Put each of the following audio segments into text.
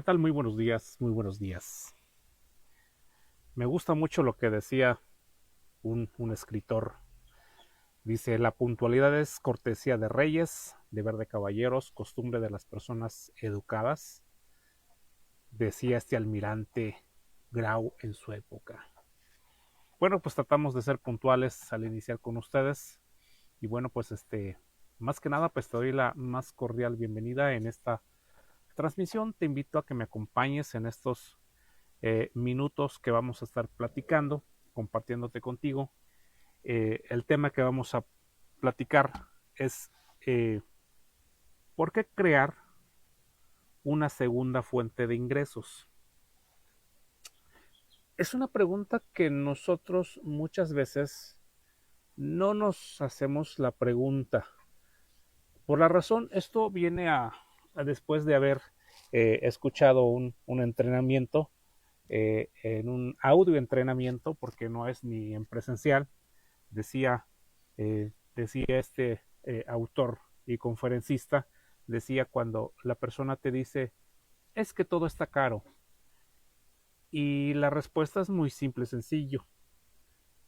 tal? Muy buenos días, muy buenos días. Me gusta mucho lo que decía un escritor. Dice, la puntualidad es cortesía de reyes, deber de caballeros, costumbre de las personas educadas, decía este almirante Grau en su época. Bueno, pues tratamos de ser puntuales al iniciar con ustedes. Y bueno, pues más que nada, pues te doy la más cordial bienvenida en esta transmisión. Te invito a que me acompañes en estos minutos que vamos a estar platicando, compartiéndote contigo. El tema que vamos a platicar es ¿por qué crear una segunda fuente de ingresos? Es una pregunta que nosotros muchas veces no nos hacemos la pregunta. Por la razón, esto viene a después de haber escuchado un entrenamiento, en un audio entrenamiento, porque no es ni en presencial, decía este autor y conferencista, decía cuando la persona te dice, es que todo está caro. Y la respuesta es muy simple, sencillo.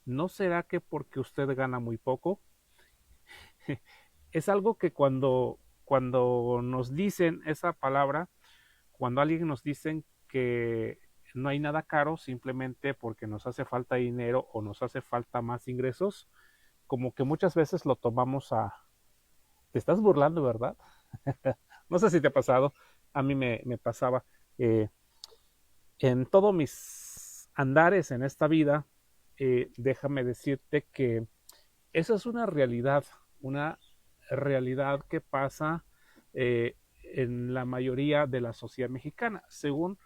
¿No será que porque usted gana muy poco? Es algo que cuando nos dicen esa palabra, cuando alguien nos dicen que no hay nada caro simplemente porque nos hace falta dinero o nos hace falta más ingresos, como que muchas veces lo tomamos a, te estás burlando, ¿verdad? No sé si te ha pasado, a mí me pasaba. Eh, en todos mis andares en esta vida, déjame decirte que esa es una realidad que pasa en la mayoría de la sociedad mexicana. Según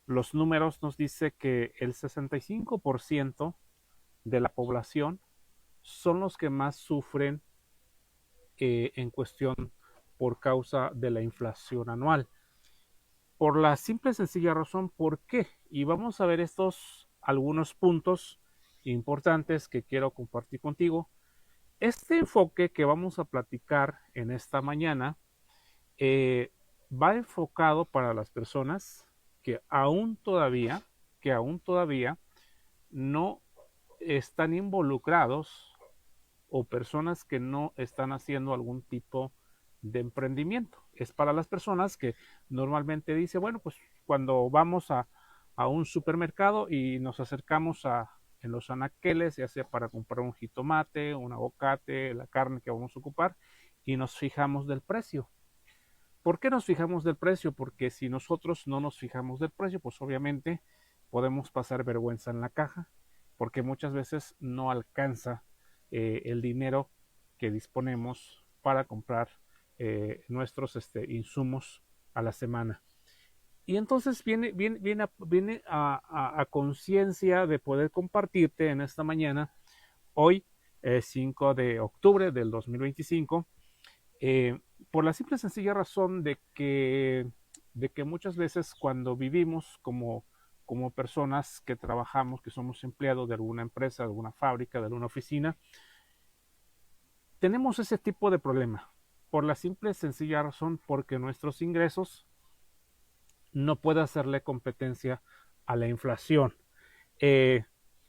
los números nos dice que el 65% de la población son los que más sufren en cuestión por causa de la inflación anual. Por la simple y sencilla razón, ¿por qué? Y vamos a ver estos algunos puntos importantes que quiero compartir contigo. Este enfoque que vamos a platicar en esta mañana va enfocado para las personas que aún todavía no están involucrados o personas que no están haciendo algún tipo de emprendimiento. Es para las personas que normalmente dice, bueno, pues cuando vamos a un supermercado y nos acercamos en los anaqueles, ya sea para comprar un jitomate, un aguacate, la carne que vamos a ocupar, y nos fijamos del precio. ¿Por qué nos fijamos del precio? Porque si nosotros no nos fijamos del precio, pues obviamente podemos pasar vergüenza en la caja, porque muchas veces no alcanza el dinero que disponemos para comprar nuestros insumos a la semana. Y entonces viene a conciencia de poder compartirte en esta mañana, hoy, 5 de octubre del 2025, eh, por la simple y sencilla razón de que muchas veces cuando vivimos como personas que trabajamos, que somos empleados de alguna empresa, de alguna fábrica, de alguna oficina, tenemos ese tipo de problema. Por la simple y sencilla razón porque nuestros ingresos no pueden hacerle competencia a la inflación. Eh,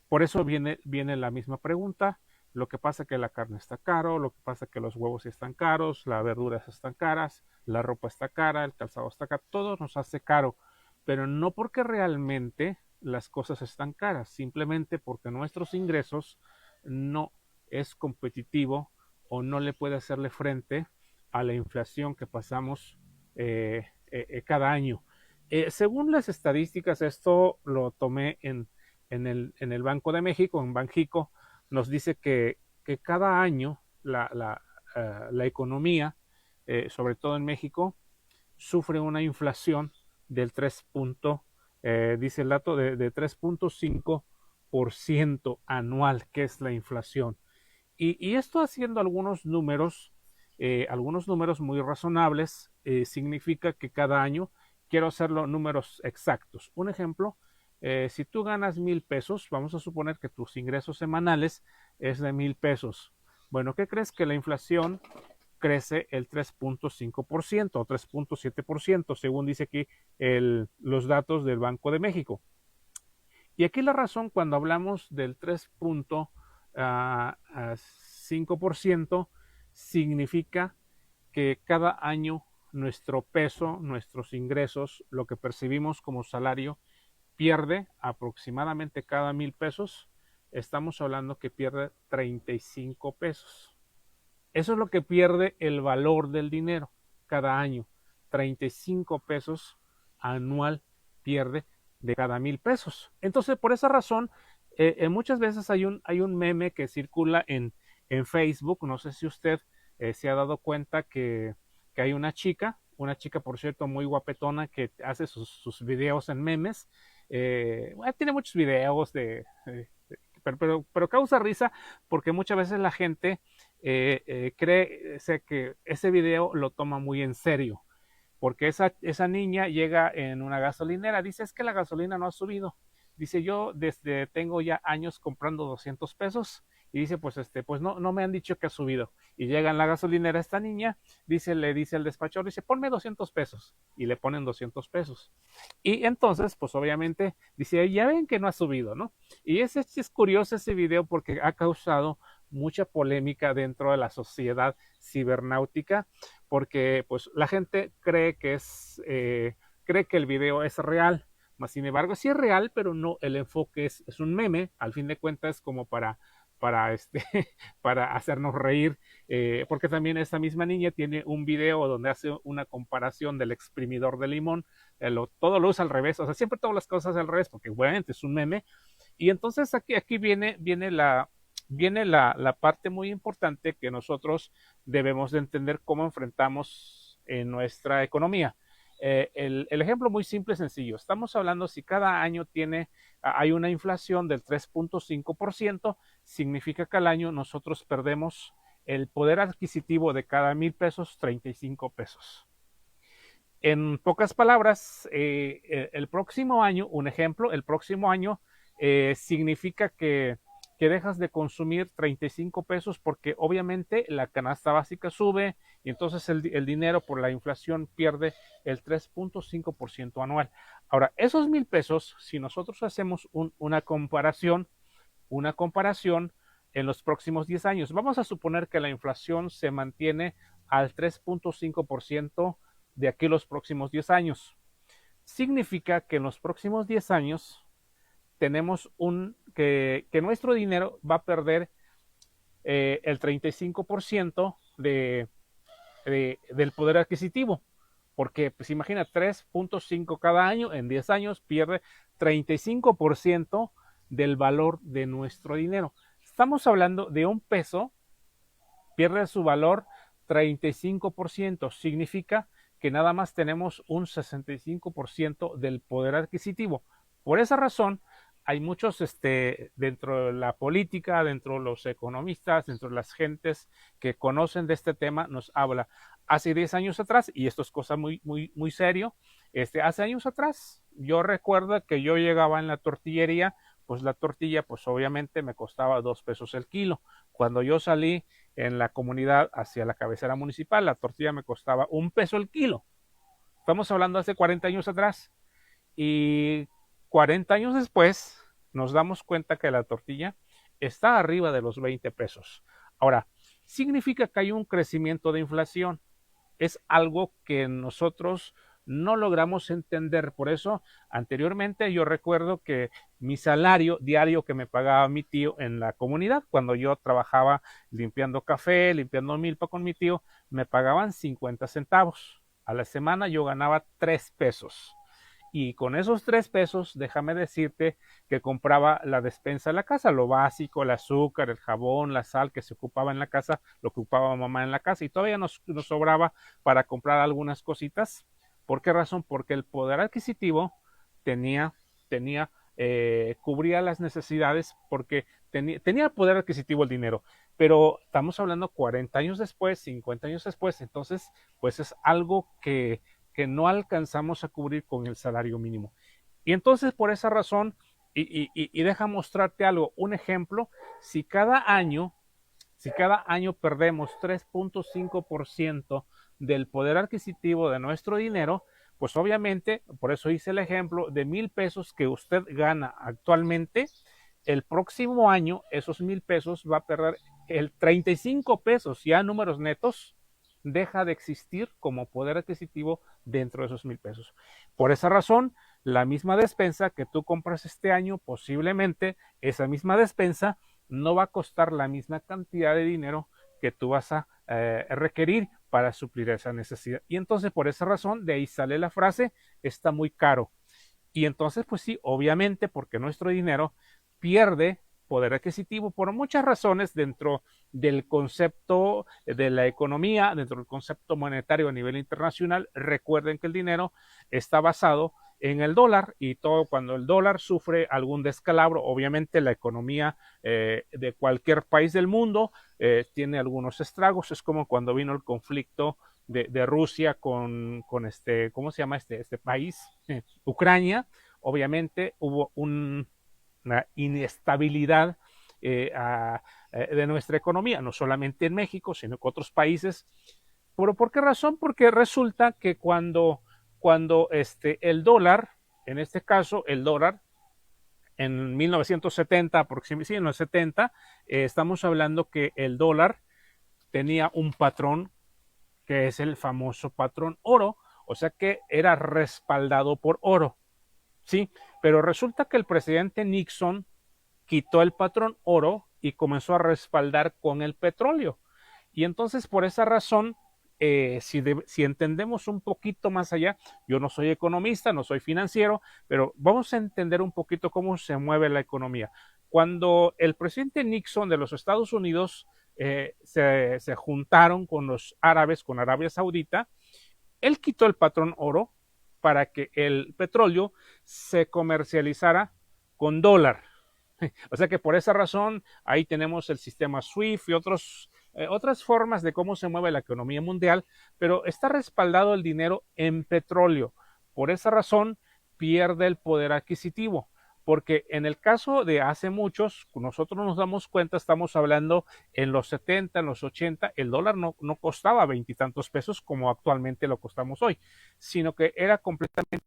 por eso viene la misma pregunta. Lo que pasa es que la carne está caro, lo que pasa es que los huevos están caros, las verduras están caras, la ropa está cara, el calzado está caro, todo nos hace caro, pero no porque realmente las cosas están caras, simplemente porque nuestros ingresos no es competitivo o no le puede hacerle frente a la inflación que pasamos cada año. Según las estadísticas, esto lo tomé en el Banco de México, en Banjico, nos dice que cada año la economía, sobre todo en México, sufre una inflación del 3 dice el dato, de 3,5% anual, que es la inflación. Y esto haciendo algunos números muy razonables, significa que cada año, quiero hacerlo números exactos. Un ejemplo, si tú ganas 1,000 pesos, vamos a suponer que tus ingresos semanales es de 1,000 pesos. Bueno, ¿qué crees que la inflación crece el 3.5% o 3.7%, según dice aquí los datos del Banco de México. Y aquí la razón, cuando hablamos del 3.5%, significa que cada año nuestro peso, nuestros ingresos, lo que percibimos como salario, pierde aproximadamente cada 1,000 pesos. Estamos hablando que pierde 35 pesos. Eso es lo que pierde el valor del dinero cada año. 35 pesos anual pierde de cada 1,000 pesos. Entonces, por esa razón, muchas veces hay un meme que circula en Facebook. No sé si usted se ha dado cuenta que hay una chica, por cierto, muy guapetona, que hace sus videos en memes. Bueno, tiene muchos videos pero causa risa porque muchas veces la gente cree que ese video lo toma muy en serio, porque esa niña llega en una gasolinera, dice, es que la gasolina no ha subido. Dice, yo desde tengo ya años comprando 200 pesos y dice, pues no me han dicho que ha subido. Y llega en la gasolinera esta niña, le dice el despachador, dice, ponme 200 pesos. Y le ponen 200 pesos. Y entonces, pues obviamente, dice, ya ven que no ha subido, ¿no? Y es curioso ese video porque ha causado mucha polémica dentro de la sociedad cibernáutica, porque pues la gente cree que el video es real, más sin embargo sí es real, pero no, el enfoque es un meme, al fin de cuentas, como para, para hacernos reír, porque también esta misma niña tiene un video donde hace una comparación del exprimidor de limón, todo lo usa al revés, o sea, siempre todas las cosas al revés, porque obviamente es un meme, y entonces aquí viene la parte muy importante que nosotros debemos de entender cómo enfrentamos en nuestra economía. El ejemplo muy simple y sencillo. Estamos hablando si cada año hay una inflación del 3.5%, significa que al año nosotros perdemos el poder adquisitivo de cada 1,000 pesos, 35 pesos. En pocas palabras, el próximo año, un ejemplo, el próximo año significa que dejas de consumir 35 pesos porque obviamente la canasta básica sube y entonces el dinero por la inflación pierde el 3.5% anual. Ahora, esos 1,000 pesos, si nosotros hacemos una comparación en los próximos 10 años, vamos a suponer que la inflación se mantiene al 3.5% de aquí los próximos 10 años. Significa que en los próximos 10 años tenemos que nuestro dinero va a perder el 35% del poder adquisitivo. Porque, pues imagina, 3.5 cada año, en 10 años pierde 35% del valor de nuestro dinero. Estamos hablando de un peso, pierde su valor 35%. Significa que nada más tenemos un 65% del poder adquisitivo. Por esa razón, hay muchos dentro de la política, dentro de los economistas, dentro de las gentes que conocen de este tema, nos habla. Hace 10 años atrás, y esto es cosa muy, muy, muy serio, hace años atrás, yo recuerdo que yo llegaba en la tortillería, pues la tortilla, pues obviamente me costaba 2 pesos el kilo. Cuando yo salí en la comunidad hacia la cabecera municipal, la tortilla me costaba 1 peso el kilo. Estamos hablando hace 40 años atrás. Y 40 años después nos damos cuenta que la tortilla está arriba de los 20 pesos. Ahora, significa que hay un crecimiento de inflación. Es algo que nosotros no logramos entender. Por eso, anteriormente yo recuerdo que mi salario diario que me pagaba mi tío en la comunidad, cuando yo trabajaba limpiando café, limpiando milpa con mi tío, me pagaban 50 centavos. A la semana yo ganaba 3 pesos. Y con esos 3 pesos, déjame decirte que compraba la despensa de la casa, lo básico, el azúcar, el jabón, la sal que se ocupaba en la casa, lo que ocupaba mamá en la casa, y todavía nos sobraba para comprar algunas cositas. ¿Por qué razón? Porque el poder adquisitivo tenía, cubría las necesidades porque tenía poder adquisitivo el dinero. Pero estamos hablando 40 años después, 50 años después, entonces pues es algo que no alcanzamos a cubrir con el salario mínimo. Y entonces por esa razón, y deja mostrarte algo, un ejemplo, si cada año Si cada año perdemos 3.5% del poder adquisitivo de nuestro dinero, pues obviamente, por eso hice el ejemplo de 1,000 pesos que usted gana actualmente, el próximo año esos 1,000 pesos va a perder el 35 pesos, ya números netos, deja de existir como poder adquisitivo dentro de esos 1,000 pesos. Por esa razón, la misma despensa que tú compras este año, posiblemente esa misma despensa no va a costar la misma cantidad de dinero que tú vas a requerir para suplir esa necesidad. Y entonces por esa razón, de ahí sale la frase, está muy caro. Y entonces, pues sí, obviamente, porque nuestro dinero pierde poder adquisitivo por muchas razones dentro del concepto de la economía, dentro del concepto monetario a nivel internacional. Recuerden que el dinero está basado en el dólar y todo cuando el dólar sufre algún descalabro, obviamente la economía de cualquier país del mundo tiene algunos estragos. Es como cuando vino el conflicto de Rusia con este, ¿cómo se llama este país? Ucrania. Obviamente hubo una inestabilidad de nuestra economía, no solamente en México, sino en otros países. ¿Pero por qué razón? Porque resulta que cuando el dólar, en este caso el dólar, en 1970, aproximadamente, sí, en los 70, estamos hablando que el dólar tenía un patrón que es el famoso patrón oro, o sea que era respaldado por oro, ¿sí? Pero resulta que el presidente Nixon quitó el patrón oro y comenzó a respaldar con el petróleo. Y entonces por esa razón, si entendemos un poquito más allá, yo no soy economista, no soy financiero, pero vamos a entender un poquito cómo se mueve la economía. Cuando el presidente Nixon de los Estados Unidos se juntaron con los árabes, con Arabia Saudita, él quitó el patrón oro para que el petróleo se comercializara con dólar. O sea que por esa razón ahí tenemos el sistema SWIFT y otras formas de cómo se mueve la economía mundial, pero está respaldado el dinero en petróleo. Por esa razón pierde el poder adquisitivo, porque en el caso de hace muchos, nosotros nos damos cuenta, estamos hablando en los 70, en los 80, el dólar no costaba 20 y tantos pesos como actualmente lo costamos hoy, sino que era completamente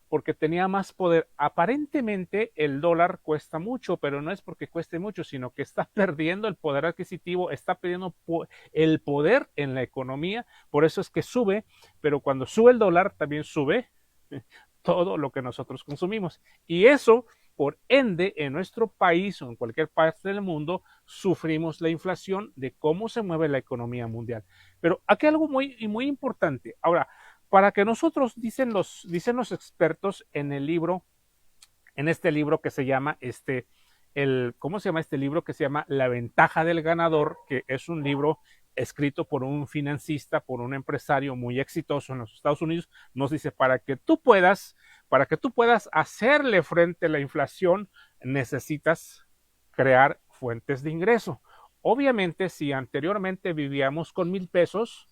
porque tenía más poder. Aparentemente el dólar cuesta mucho, pero no es porque cueste mucho, sino que está perdiendo el poder adquisitivo, está perdiendo el poder en la economía, por eso es que sube, pero cuando sube el dólar también sube todo lo que nosotros consumimos. Y eso, por ende, en nuestro país o en cualquier parte del mundo, sufrimos la inflación de cómo se mueve la economía mundial. Pero aquí hay algo muy importante. Ahora, para que nosotros, dicen los expertos en el libro, en este libro que se llama ¿cómo se llama este libro? Que se llama La ventaja del ganador, que es un libro escrito por un financista, por un empresario muy exitoso en los Estados Unidos. Nos dice, para que tú puedas hacerle frente a la inflación, necesitas crear fuentes de ingreso. Obviamente, si anteriormente vivíamos con 1,000 pesos,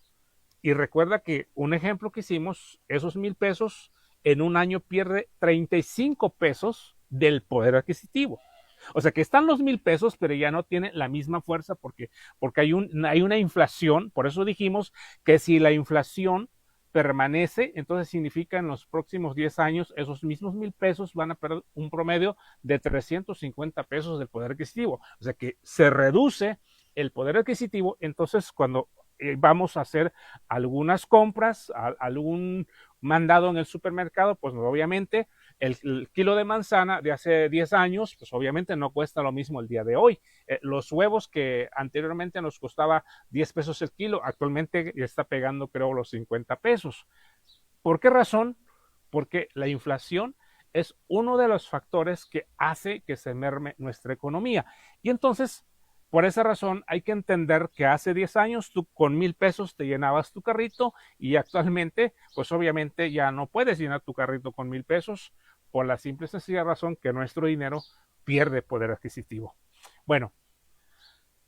y recuerda que un ejemplo que hicimos, esos 1,000 pesos en un año pierde 35 pesos del poder adquisitivo. O sea que están los 1,000 pesos, pero ya no tiene la misma fuerza porque hay una inflación. Por eso dijimos que si la inflación permanece, entonces significa en los próximos 10 años esos mismos 1,000 pesos van a perder un promedio de 350 pesos del poder adquisitivo. O sea que se reduce el poder adquisitivo. Entonces cuando vamos a hacer algunas compras, algún mandado en el supermercado, pues obviamente el kilo de manzana de hace 10 años, pues obviamente no cuesta lo mismo el día de hoy. Los huevos que anteriormente nos costaba 10 pesos el kilo, actualmente ya está pegando creo los 50 pesos. ¿Por qué razón? Porque la inflación es uno de los factores que hace que se merme nuestra economía. Y entonces, por esa razón, hay que entender que hace 10 años tú con 1,000 pesos te llenabas tu carrito y actualmente, pues obviamente ya no puedes llenar tu carrito con 1,000 pesos por la simple y sencilla razón que nuestro dinero pierde poder adquisitivo. Bueno,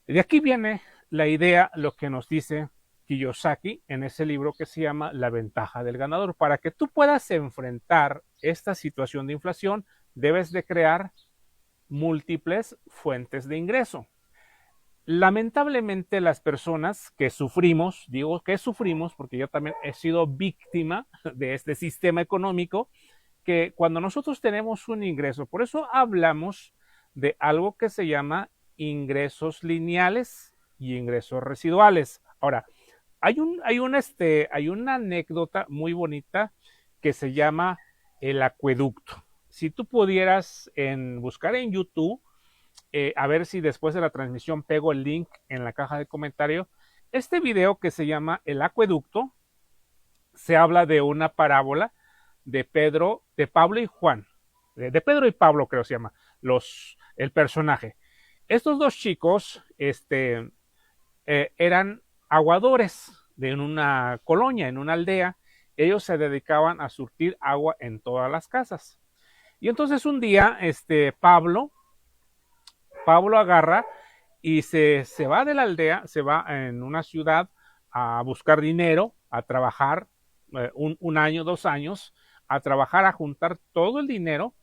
de aquí viene la idea, lo que nos dice Kiyosaki en ese libro que se llama La ventaja del ganador. Para que tú puedas enfrentar esta situación de inflación, debes de crear múltiples fuentes de ingreso. lamentablemente las personas que sufrimos, digo que sufrimos porque yo también he sido víctima de este sistema económico, que cuando nosotros tenemos un ingreso, por eso hablamos de algo que se llama ingresos lineales y ingresos residuales. Ahora, hay una anécdota muy bonita que se llama el acueducto. Si tú pudieras buscar en YouTube, a ver si después de la transmisión pego el link en la caja de comentario, este video que se llama el acueducto, se habla de una parábola de Pablo y Juan, de Pedro y Pablo creo se llama, el personaje. Estos dos chicos eran aguadores en una colonia, en una aldea. Ellos se dedicaban a surtir agua en todas las casas. Y entonces un día, Pablo agarra y se va de la aldea, se va en una ciudad a buscar dinero, a trabajar un año, 2 años, a trabajar, a juntar todo el dinero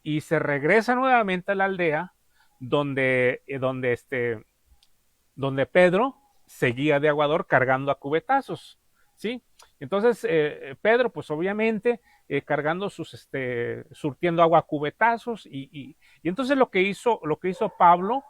y se regresa nuevamente a la aldea donde Pedro seguía de aguador cargando a cubetazos, ¿sí? Entonces, Pedro, pues obviamente, cargando surtiendo agua a cubetazos y entonces lo que hizo Pablo,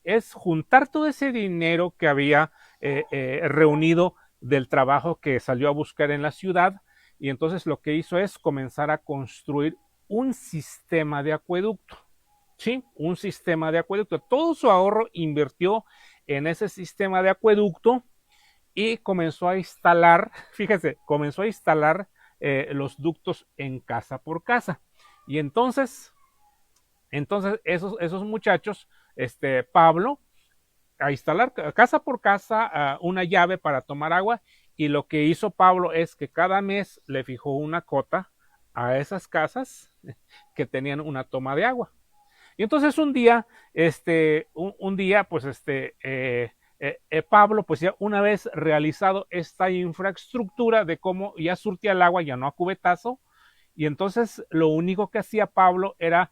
es juntar todo ese dinero que había reunido del trabajo que salió a buscar en la ciudad y entonces lo que hizo es comenzar a construir un sistema de acueducto. ¿Sí? Un sistema de acueducto. Todo su ahorro invirtió en ese sistema de acueducto y comenzó a instalar, fíjese, comenzó a instalar los ductos en casa por casa. Y entonces esos muchachos, Pablo, a instalar casa por casa una llave para tomar agua y lo que hizo Pablo es que cada mes le fijó una cota a esas casas que tenían una toma de agua. Y entonces un día, pues Pablo, pues ya una vez realizado esta infraestructura de cómo ya surtía el agua, ya no a cubetazo, y entonces lo único que hacía Pablo era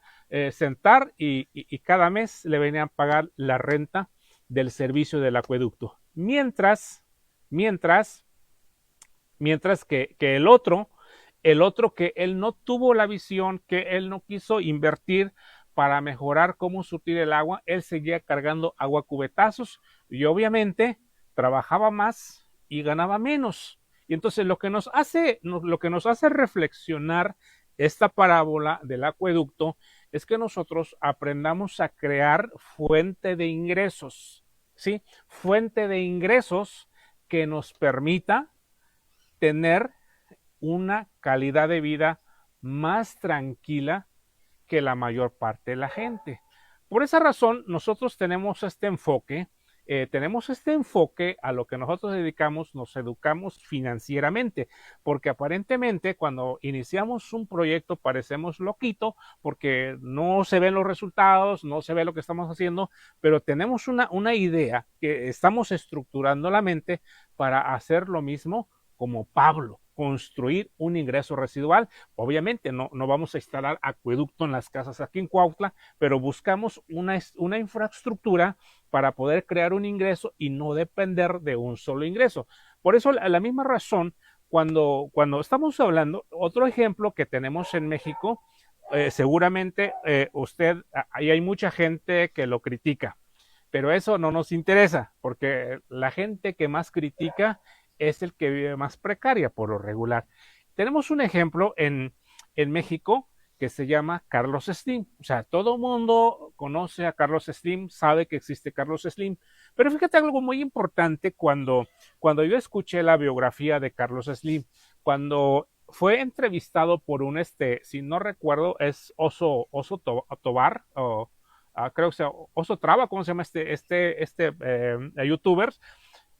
sentar y cada mes le venían a pagar la renta del servicio del acueducto. Mientras que el otro que él no tuvo la visión, que él no quiso invertir para mejorar cómo surtir el agua, él seguía cargando agua a cubetazos y obviamente trabajaba más y ganaba menos. Y entonces lo que nos hace reflexionar esta parábola del acueducto es que nosotros aprendamos a crear fuente de ingresos, ¿sí? Fuente de ingresos que nos permita tener una calidad de vida más tranquila que la mayor parte de la gente. Por esa razón, nosotros tenemos este enfoque a lo que nosotros dedicamos, nos educamos financieramente, porque aparentemente cuando iniciamos un proyecto parecemos loquito, porque no se ven los resultados, no se ve lo que estamos haciendo, pero tenemos una idea que estamos estructurando la mente para hacer lo mismo como Pablo, construir un ingreso residual. Obviamente no vamos a instalar acueducto en las casas aquí en Cuautla, pero buscamos una infraestructura para poder crear un ingreso y no depender de un solo ingreso. Por eso, la misma razón, cuando estamos hablando, otro ejemplo que tenemos en México, seguramente ahí hay mucha gente que lo critica, pero eso no nos interesa, porque la gente que más critica es el que vive más precaria por lo regular. Tenemos un ejemplo en México que se llama Carlos Slim. O sea, todo el mundo conoce a Carlos Slim, sabe que existe Carlos Slim, pero fíjate algo muy importante cuando yo escuché la biografía de Carlos Slim, cuando fue entrevistado por si no recuerdo, es Oso Tobar, o creo que sea Oso Traba, ¿cómo se llama youtuber?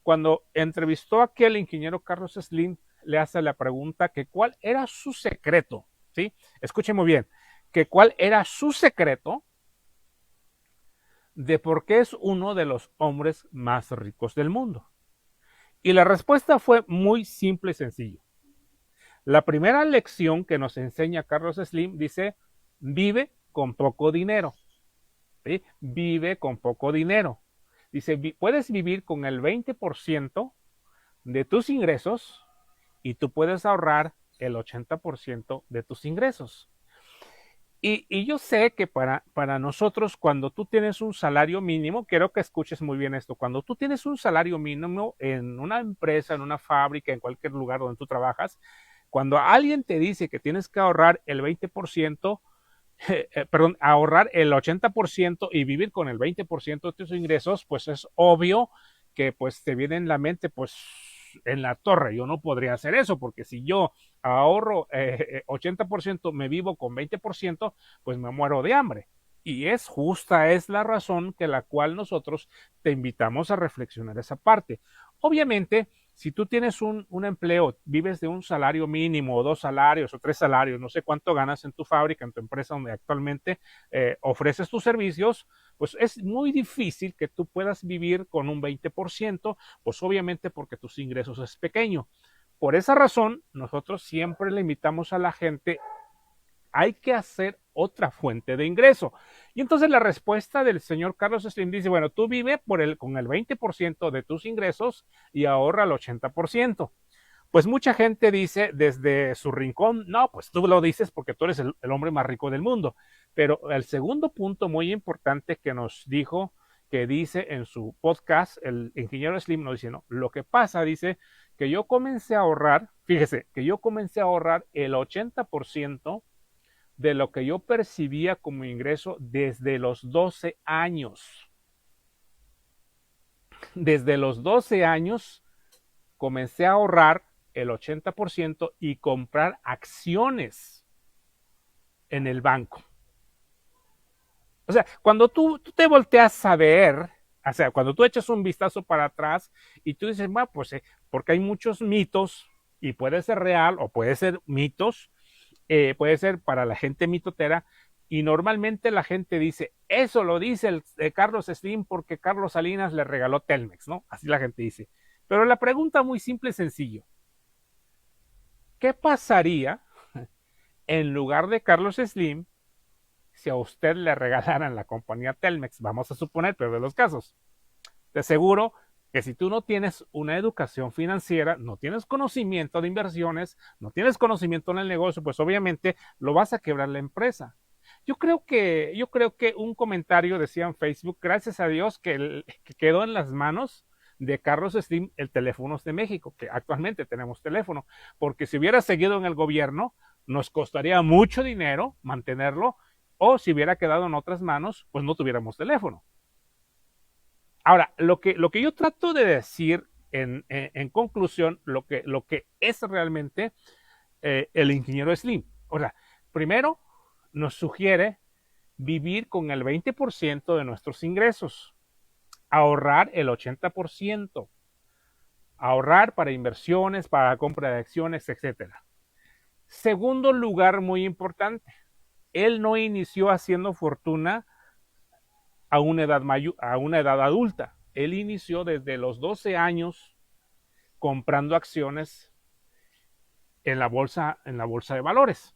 Cuando entrevistó a aquel ingeniero Carlos Slim, le hace la pregunta que cuál era su secreto, ¿sí? Escuchen muy bien, que cuál era su secreto de por qué es uno de los hombres más ricos del mundo. Y la respuesta fue muy simple y sencillo. La primera lección que nos enseña Carlos Slim dice, vive con poco dinero. ¿sí? Vive con poco dinero. Dice, puedes vivir con el 20% de tus ingresos y tú puedes ahorrar el 80% de tus ingresos. Y yo sé que para nosotros, cuando tú tienes un salario mínimo, quiero que escuches muy bien esto, cuando tú tienes un salario mínimo en una empresa, en una fábrica, en cualquier lugar donde tú trabajas, cuando alguien te dice que tienes que ahorrar el 20%, perdón, ahorrar el 80% y vivir con el 20% de tus ingresos, pues es obvio que pues te viene en la mente, pues en la torre, yo no podría hacer eso, porque si yo ahorro 80%, me vivo con 20%, pues me muero de hambre. Y es la razón que la cual nosotros te invitamos a reflexionar esa parte. Obviamente, si tú tienes un empleo, vives de un salario mínimo, o 2 salarios, o 3 salarios, no sé cuánto ganas en tu fábrica, en tu empresa donde actualmente ofreces tus servicios, pues es muy difícil que tú puedas vivir con un 20%, pues obviamente porque tus ingresos es pequeño. Por esa razón, nosotros siempre le invitamos a la gente, hay que hacer otra fuente de ingreso. Y entonces la respuesta del señor Carlos Slim dice, bueno, tú vive con el 20% de tus ingresos y ahorra el 80%. Pues mucha gente dice desde su rincón, no, pues tú lo dices porque tú eres el hombre más rico del mundo. Pero el segundo punto muy importante que nos dijo, que dice en su podcast, el ingeniero Slim nos dice, no, lo que pasa, dice, que yo comencé a ahorrar, fíjese, que yo comencé a ahorrar el 80% de lo que yo percibía como ingreso desde los 12 años. Desde los 12 años comencé a ahorrar el 80% y comprar acciones en el banco. O sea, cuando tú te volteas a ver, o sea, cuando tú echas un vistazo para atrás y tú dices, bueno, pues porque hay muchos mitos y puede ser real o puede ser mitos, puede ser para la gente mitotera, y normalmente la gente dice, eso lo dice Carlos Slim porque Carlos Salinas le regaló Telmex, ¿no? Así la gente dice. Pero la pregunta muy simple y sencillo, ¿qué pasaría en lugar de Carlos Slim si a usted le regalaran la compañía Telmex? Vamos a suponer, pero de los casos. De seguro que si tú no tienes una educación financiera, no tienes conocimiento de inversiones, no tienes conocimiento en el negocio, pues obviamente lo vas a quebrar la empresa. Yo creo que un comentario decía en Facebook, gracias a Dios que quedó en las manos de Carlos Slim el Teléfonos de México, que actualmente tenemos teléfono, porque si hubiera seguido en el gobierno, nos costaría mucho dinero mantenerlo, o si hubiera quedado en otras manos, pues no tuviéramos teléfono. Ahora, lo que yo trato de decir en conclusión, lo que es realmente el ingeniero Slim. O sea, primero nos sugiere vivir con el 20% de nuestros ingresos, ahorrar el 80%, ahorrar para inversiones, para compra de acciones, etcétera. Segundo lugar muy importante, él no inició haciendo fortuna a una edad adulta. Él inició desde los 12 años comprando acciones en la bolsa de valores,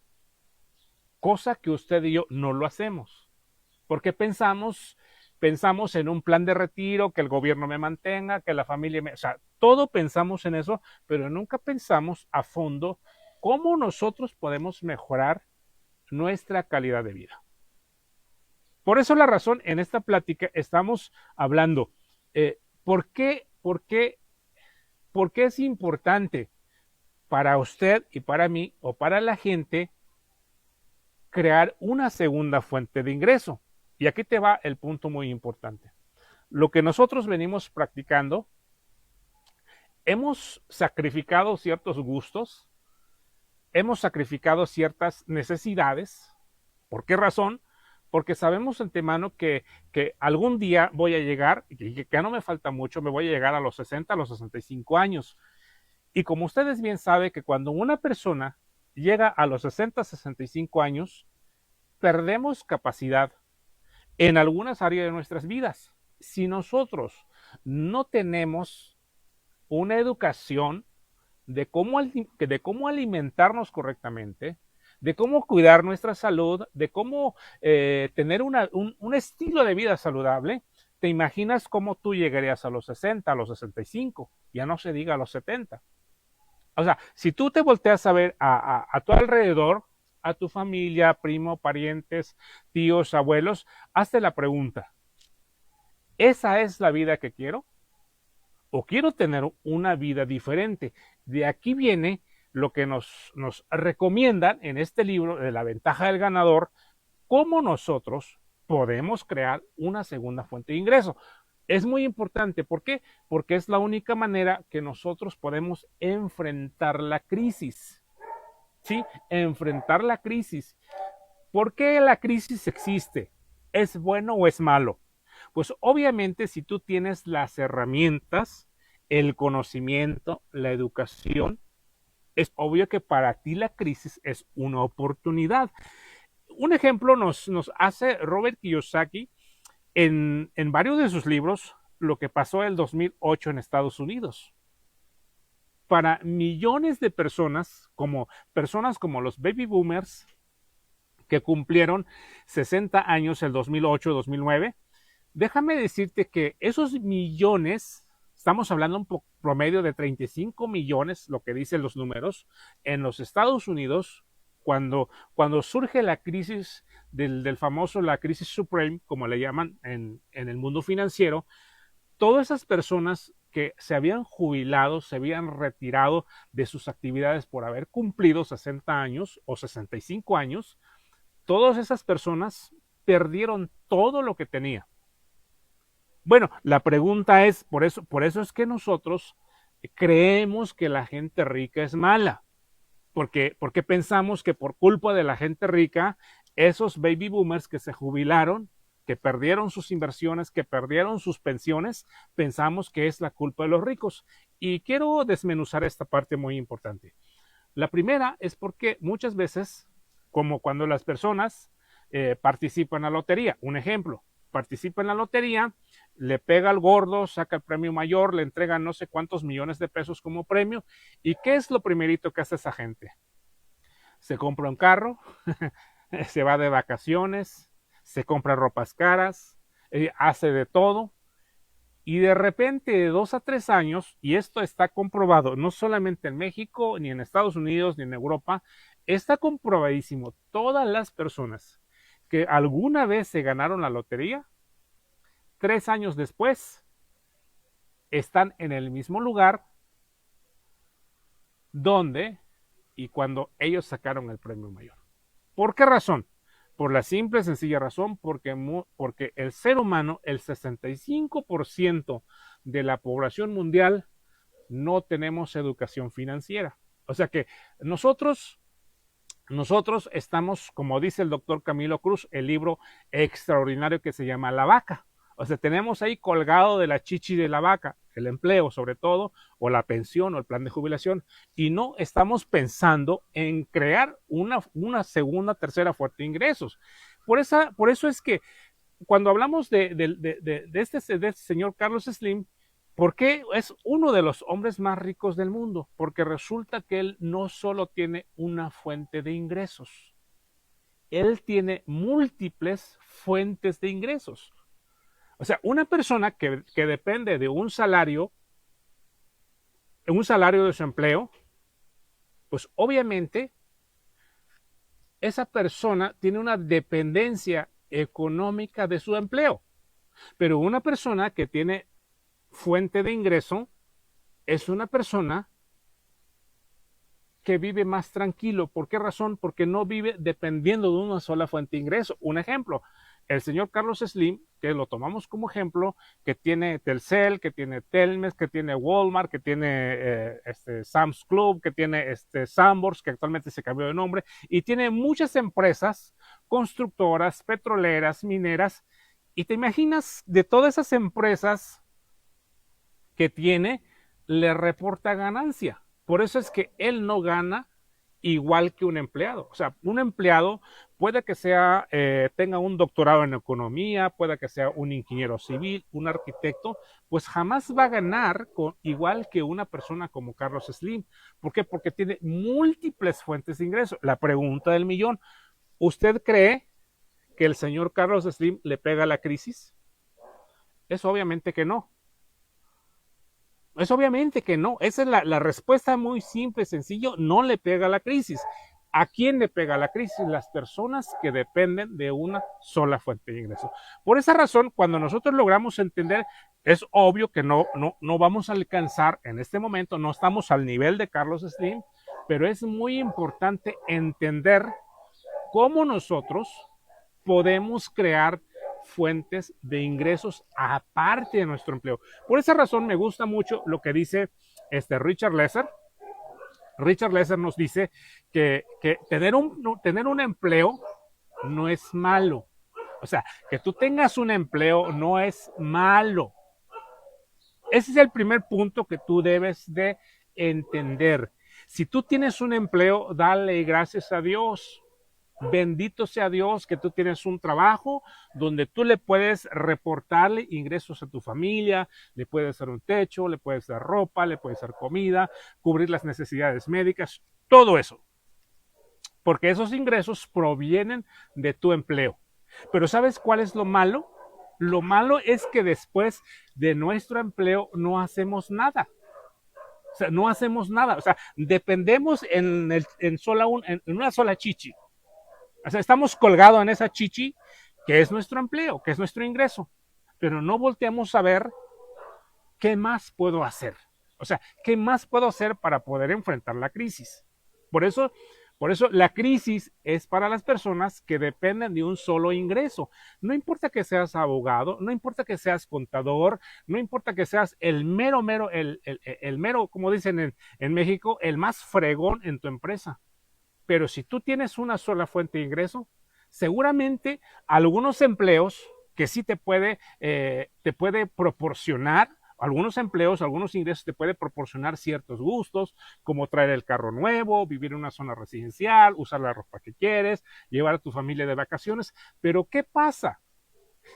cosa que usted y yo no lo hacemos, porque pensamos en un plan de retiro, que el gobierno me mantenga, que la familia o sea, todo pensamos en eso, pero nunca pensamos a fondo cómo nosotros podemos mejorar nuestra calidad de vida. Por eso la razón en esta plática estamos hablando, ¿por qué es importante para usted y para mí o para la gente crear una segunda fuente de ingreso? Y aquí te va el punto muy importante. Lo que nosotros venimos practicando, hemos sacrificado ciertos gustos, hemos sacrificado ciertas necesidades. ¿Por qué razón? Porque sabemos antemano que algún día voy a llegar, y que ya no me falta mucho, me voy a llegar a los 60, a los 65 años. Y como ustedes bien saben que cuando una persona llega a los 60, 65 años, perdemos capacidad en algunas áreas de nuestras vidas. Si nosotros no tenemos una educación de cómo alimentarnos correctamente, de cómo cuidar nuestra salud, de cómo tener un estilo de vida saludable, ¿te imaginas cómo tú llegarías a los 60, a los 65? Ya no se diga a los 70. O sea, si tú te volteas a ver a tu alrededor, a tu familia, primo, parientes, tíos, abuelos, hazte la pregunta, ¿esa es la vida que quiero? ¿O quiero tener una vida diferente? De aquí viene lo que nos recomiendan en este libro de La ventaja del ganador, cómo nosotros podemos crear una segunda fuente de ingreso. Es muy importante, ¿por qué? Porque es la única manera que nosotros podemos enfrentar la crisis. ¿Sí? Enfrentar la crisis. ¿Por qué la crisis existe? ¿Es bueno o es malo? Pues obviamente si tú tienes las herramientas, el conocimiento, la educación, es obvio que para ti la crisis es una oportunidad. Un ejemplo nos hace Robert Kiyosaki en varios de sus libros, lo que pasó en el 2008 en Estados Unidos. Para millones de personas como los baby boomers que cumplieron 60 años el 2008-2009, déjame decirte que esos millones, estamos hablando un promedio de 35 millones, lo que dicen los números, en los Estados Unidos, cuando surge la crisis del famoso, la crisis subprime, como le llaman en el mundo financiero, todas esas personas que se habían jubilado, se habían retirado de sus actividades por haber cumplido 60 años o 65 años, todas esas personas perdieron todo lo que tenía. Bueno, la pregunta es, por eso es que nosotros creemos que la gente rica es mala, porque pensamos que por culpa de la gente rica, esos baby boomers que se jubilaron, que perdieron sus inversiones, que perdieron sus pensiones, pensamos que es la culpa de los ricos. Y quiero desmenuzar esta parte muy importante. La primera es porque muchas veces, como cuando las personas participan en la lotería, un ejemplo, participa en la lotería, le pega al gordo, saca el premio mayor, le entregan no sé cuántos millones de pesos como premio. ¿Y qué es lo primerito que hace esa gente? Se compra un carro, se va de vacaciones, se compra ropas caras, hace de todo. Y de repente, de 2 a 3 años, y esto está comprobado no solamente en México, ni en Estados Unidos, ni en Europa, está comprobadísimo. Todas las personas que alguna vez se ganaron la lotería, 3 años después, están en el mismo lugar donde y cuando ellos sacaron el premio mayor. ¿Por qué razón? Por la simple y sencilla razón porque el ser humano, el 65% de la población mundial, no tenemos educación financiera. O sea que nosotros estamos, como dice el doctor Camilo Cruz, el libro extraordinario que se llama La Vaca. O sea, tenemos ahí colgado de la chichi de la vaca, el empleo sobre todo, o la pensión o el plan de jubilación, y no estamos pensando en crear una segunda, tercera fuente de ingresos. Por eso es que cuando hablamos de este señor Carlos Slim, ¿por qué es uno de los hombres más ricos del mundo? Porque resulta que él no solo tiene una fuente de ingresos, él tiene múltiples fuentes de ingresos. O sea, una persona que depende de un salario de su empleo, pues obviamente esa persona tiene una dependencia económica de su empleo. Pero una persona que tiene fuente de ingreso es una persona que vive más tranquilo. ¿Por qué razón? Porque no vive dependiendo de una sola fuente de ingreso. Un ejemplo, el señor Carlos Slim, que lo tomamos como ejemplo, que tiene Telcel, que tiene Telmex, que tiene Walmart, que tiene Sam's Club, que tiene Sanborns, que actualmente se cambió de nombre, y tiene muchas empresas constructoras, petroleras, mineras, y te imaginas de todas esas empresas que tiene, le reporta ganancia. Por eso es que él no gana igual que un empleado. O sea, un empleado puede que sea, tenga un doctorado en economía, puede que sea un ingeniero civil, un arquitecto, pues jamás va a ganar igual que una persona como Carlos Slim. ¿Por qué? Porque tiene múltiples fuentes de ingreso. La pregunta del millón, ¿usted cree que el señor Carlos Slim le pega la crisis? Es obviamente que no. Es obviamente que no. Esa es la respuesta muy simple, sencillo. No le pega la crisis. ¿A quién le pega la crisis? Las personas que dependen de una sola fuente de ingreso. Por esa razón, cuando nosotros logramos entender, es obvio que no vamos a alcanzar en este momento, no estamos al nivel de Carlos Slim, pero es muy importante entender cómo nosotros podemos crear fuentes de ingresos aparte de nuestro empleo. Por esa razón me gusta mucho lo que dice Richard Lesser. Richard Lesser nos dice que tener un empleo no es malo. O sea, que tú tengas un empleo no es malo. Ese es el primer punto que tú debes de entender. Si tú tienes un empleo, dale gracias a Dios. Bendito sea Dios que tú tienes un trabajo donde tú le puedes reportarle ingresos a tu familia, le puedes dar un techo, le puedes dar ropa, le puedes dar comida, cubrir las necesidades médicas, todo eso. Porque esos ingresos provienen de tu empleo. Pero ¿sabes cuál es lo malo? Lo malo es que después de nuestro empleo no hacemos nada. O sea, no hacemos nada. O sea, dependemos en una sola chichi. O sea, estamos colgados en esa chichi que es nuestro empleo, que es nuestro ingreso, pero no volteamos a ver qué más puedo hacer. O sea, qué más puedo hacer para poder enfrentar la crisis. Por eso la crisis es para las personas que dependen de un solo ingreso. No importa que seas abogado, no importa que seas contador, no importa que seas el mero, como dicen en México, el más fregón en tu empresa. Pero si tú tienes una sola fuente de ingreso, seguramente algunos empleos que sí te puede proporcionar, algunos empleos, algunos ingresos te puede proporcionar ciertos gustos, como traer el carro nuevo, vivir en una zona residencial, usar la ropa que quieres, llevar a tu familia de vacaciones. Pero ¿qué pasa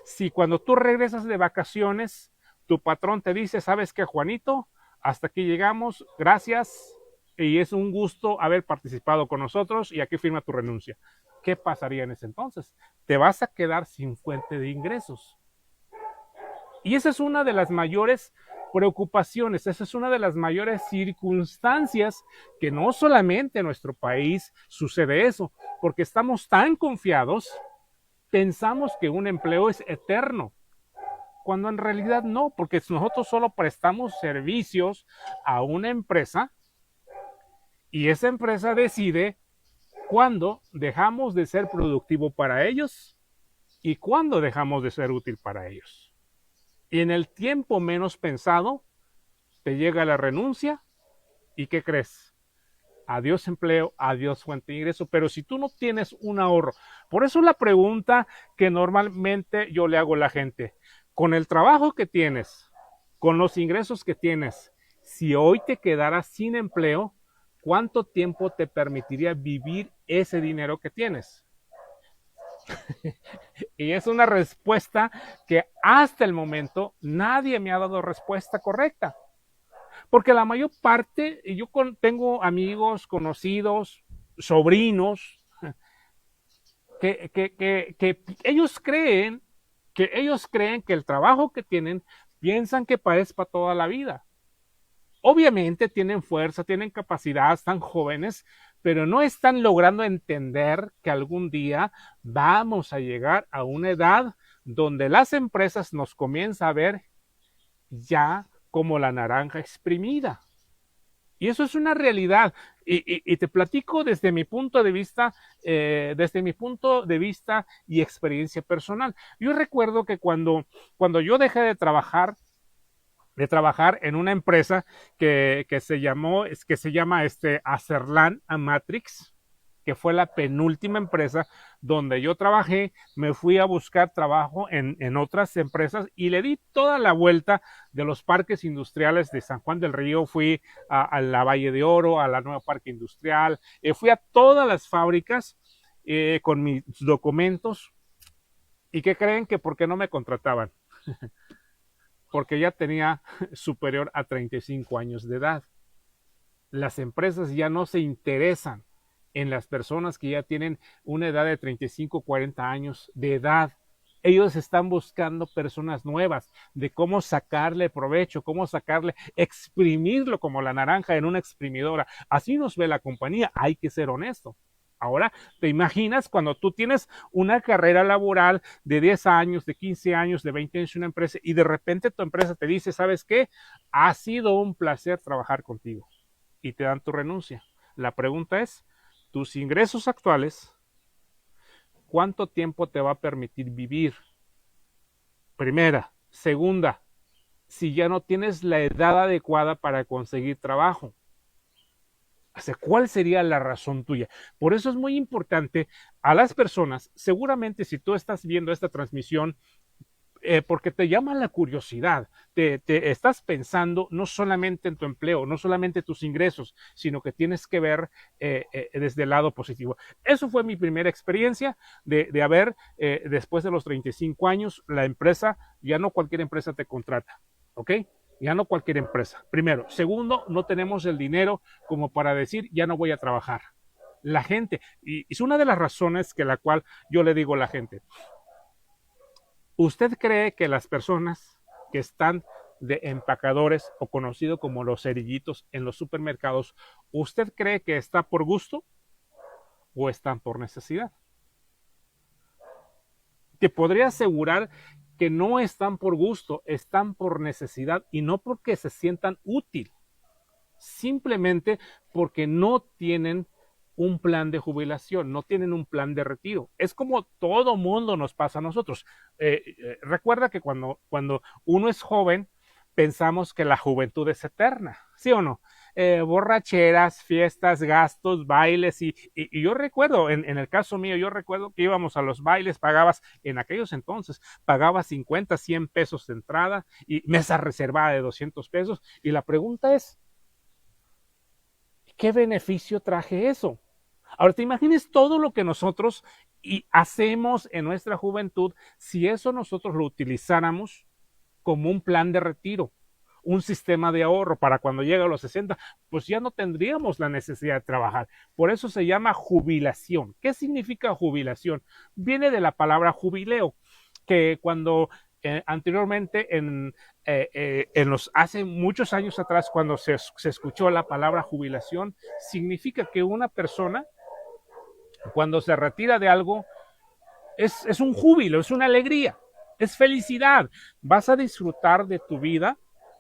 si cuando tú regresas de vacaciones, tu patrón te dice, ¿sabes qué, Juanito? Hasta aquí llegamos, gracias, y es un gusto haber participado con nosotros y aquí firma tu renuncia. ¿Qué pasaría en ese entonces? Te vas a quedar sin fuente de ingresos. Y esa es una de las mayores preocupaciones, esa es una de las mayores circunstancias que no solamente en nuestro país sucede eso, porque estamos tan confiados, pensamos que un empleo es eterno, cuando en realidad no, porque nosotros solo prestamos servicios a una empresa y esa empresa decide cuándo dejamos de ser productivo para ellos y cuándo dejamos de ser útil para ellos. Y en el tiempo menos pensado, te llega la renuncia y ¿qué crees? Adiós empleo, adiós fuente de ingreso, pero si tú no tienes un ahorro, por eso la pregunta que normalmente yo le hago a la gente, con el trabajo que tienes, con los ingresos que tienes, si hoy te quedaras sin empleo, ¿cuánto tiempo te permitiría vivir ese dinero que tienes? Y es una respuesta que hasta el momento nadie me ha dado respuesta correcta. Porque la mayor parte, yo tengo amigos, conocidos, sobrinos, que ellos creen que el trabajo que tienen, piensan que es para toda la vida. Obviamente tienen fuerza, tienen capacidad, están jóvenes, pero no están logrando entender que algún día vamos a llegar a una edad donde las empresas nos comienzan a ver ya como la naranja exprimida. Y eso es una realidad. Y te platico desde mi punto de vista, y experiencia personal. Yo recuerdo que cuando yo dejé de trabajar en una empresa que se llama Acerlan Amatrix, que fue la penúltima empresa donde yo trabajé, me fui a buscar trabajo en otras empresas y le di toda la vuelta de los parques industriales de San Juan del Río, fui a la Valle de Oro, a la nueva parque industrial, fui a todas las fábricas con mis documentos. ¿Y qué creen? Que por qué no me contrataban? Porque ya tenía superior a 35 años de edad. Las empresas ya no se interesan en las personas que ya tienen una edad de 35, 40 años de edad. Ellos están buscando personas nuevas, de cómo sacarle provecho, cómo sacarle, exprimirlo como la naranja en una exprimidora. Así nos ve la compañía, hay que ser honesto. Ahora, ¿te imaginas cuando tú tienes una carrera laboral de 10 años, de 15 años, de 20 años en una empresa y de repente tu empresa te dice, ¿sabes qué? Ha sido un placer trabajar contigo y te dan tu renuncia. La pregunta es, tus ingresos actuales, ¿cuánto tiempo te va a permitir vivir? Primera. Segunda, si ya no tienes la edad adecuada para conseguir trabajo. O sea, ¿cuál sería la razón tuya? Por eso es muy importante a las personas, seguramente si tú estás viendo esta transmisión, porque te llama la curiosidad, te estás pensando no solamente en tu empleo, no solamente tus ingresos, sino que tienes que ver desde el lado positivo. Eso fue mi primera experiencia de haber, después de los 35 años, la empresa, ya no cualquier empresa te contrata, ¿ok? Ya no cualquier empresa. Primero. Segundo, no tenemos el dinero como para decir, ya no voy a trabajar. La gente, y es una de las razones que la cual yo le digo a la gente, ¿usted cree que las personas que están de empacadores o conocido como los cerillitos en los supermercados, ¿usted cree que está por gusto o están por necesidad? Te podría asegurar que no están por gusto, están por necesidad y no porque se sientan útil, simplemente porque no tienen un plan de jubilación, no tienen un plan de retiro. Es como todo mundo nos pasa a nosotros. Recuerda que cuando uno es joven, pensamos que la juventud es eterna, ¿sí o no? Borracheras, fiestas, gastos, bailes y yo recuerdo, en el caso mío, yo recuerdo que íbamos a los bailes, pagabas, en aquellos entonces, pagabas 50, 100 pesos de entrada y mesa reservada de 200 pesos y la pregunta es, ¿qué beneficio traje eso? Ahora, te imagines todo lo que nosotros hacemos en nuestra juventud si eso nosotros lo utilizáramos como un plan de retiro, un sistema de ahorro para cuando llegue a los 60, pues ya no tendríamos la necesidad de trabajar. Por eso se llama jubilación. ¿Qué significa jubilación? Viene de la palabra jubileo, que cuando anteriormente hace muchos años atrás, cuando se escuchó la palabra jubilación, significa que una persona cuando se retira de algo, es un júbilo, es una alegría, es felicidad. Vas a disfrutar de tu vida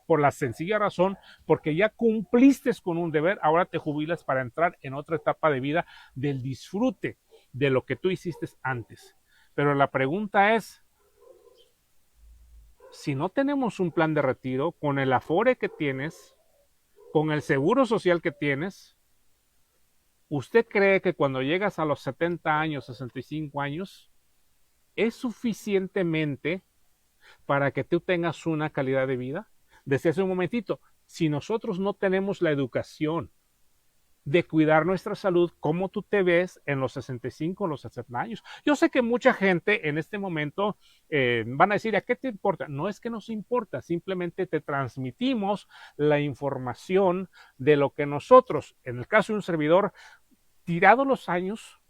por la sencilla razón, porque ya cumpliste con un deber, ahora te jubilas para entrar en otra etapa de vida del disfrute de lo que tú hiciste antes. Pero la pregunta es, si no tenemos un plan de retiro, con el Afore que tienes, con el seguro social que tienes, ¿usted cree que cuando llegas a los 70 años, 65 años, es suficientemente para que tú tengas una calidad de vida? Desde hace un momentito, si nosotros no tenemos la educación de cuidar nuestra salud, ¿cómo tú te ves en los 65 o los 60 años? Yo sé que mucha gente en este momento van a decir, ¿a qué te importa? No es que nos importa, simplemente te transmitimos la información de lo que nosotros, en el caso de un servidor, tirado los años,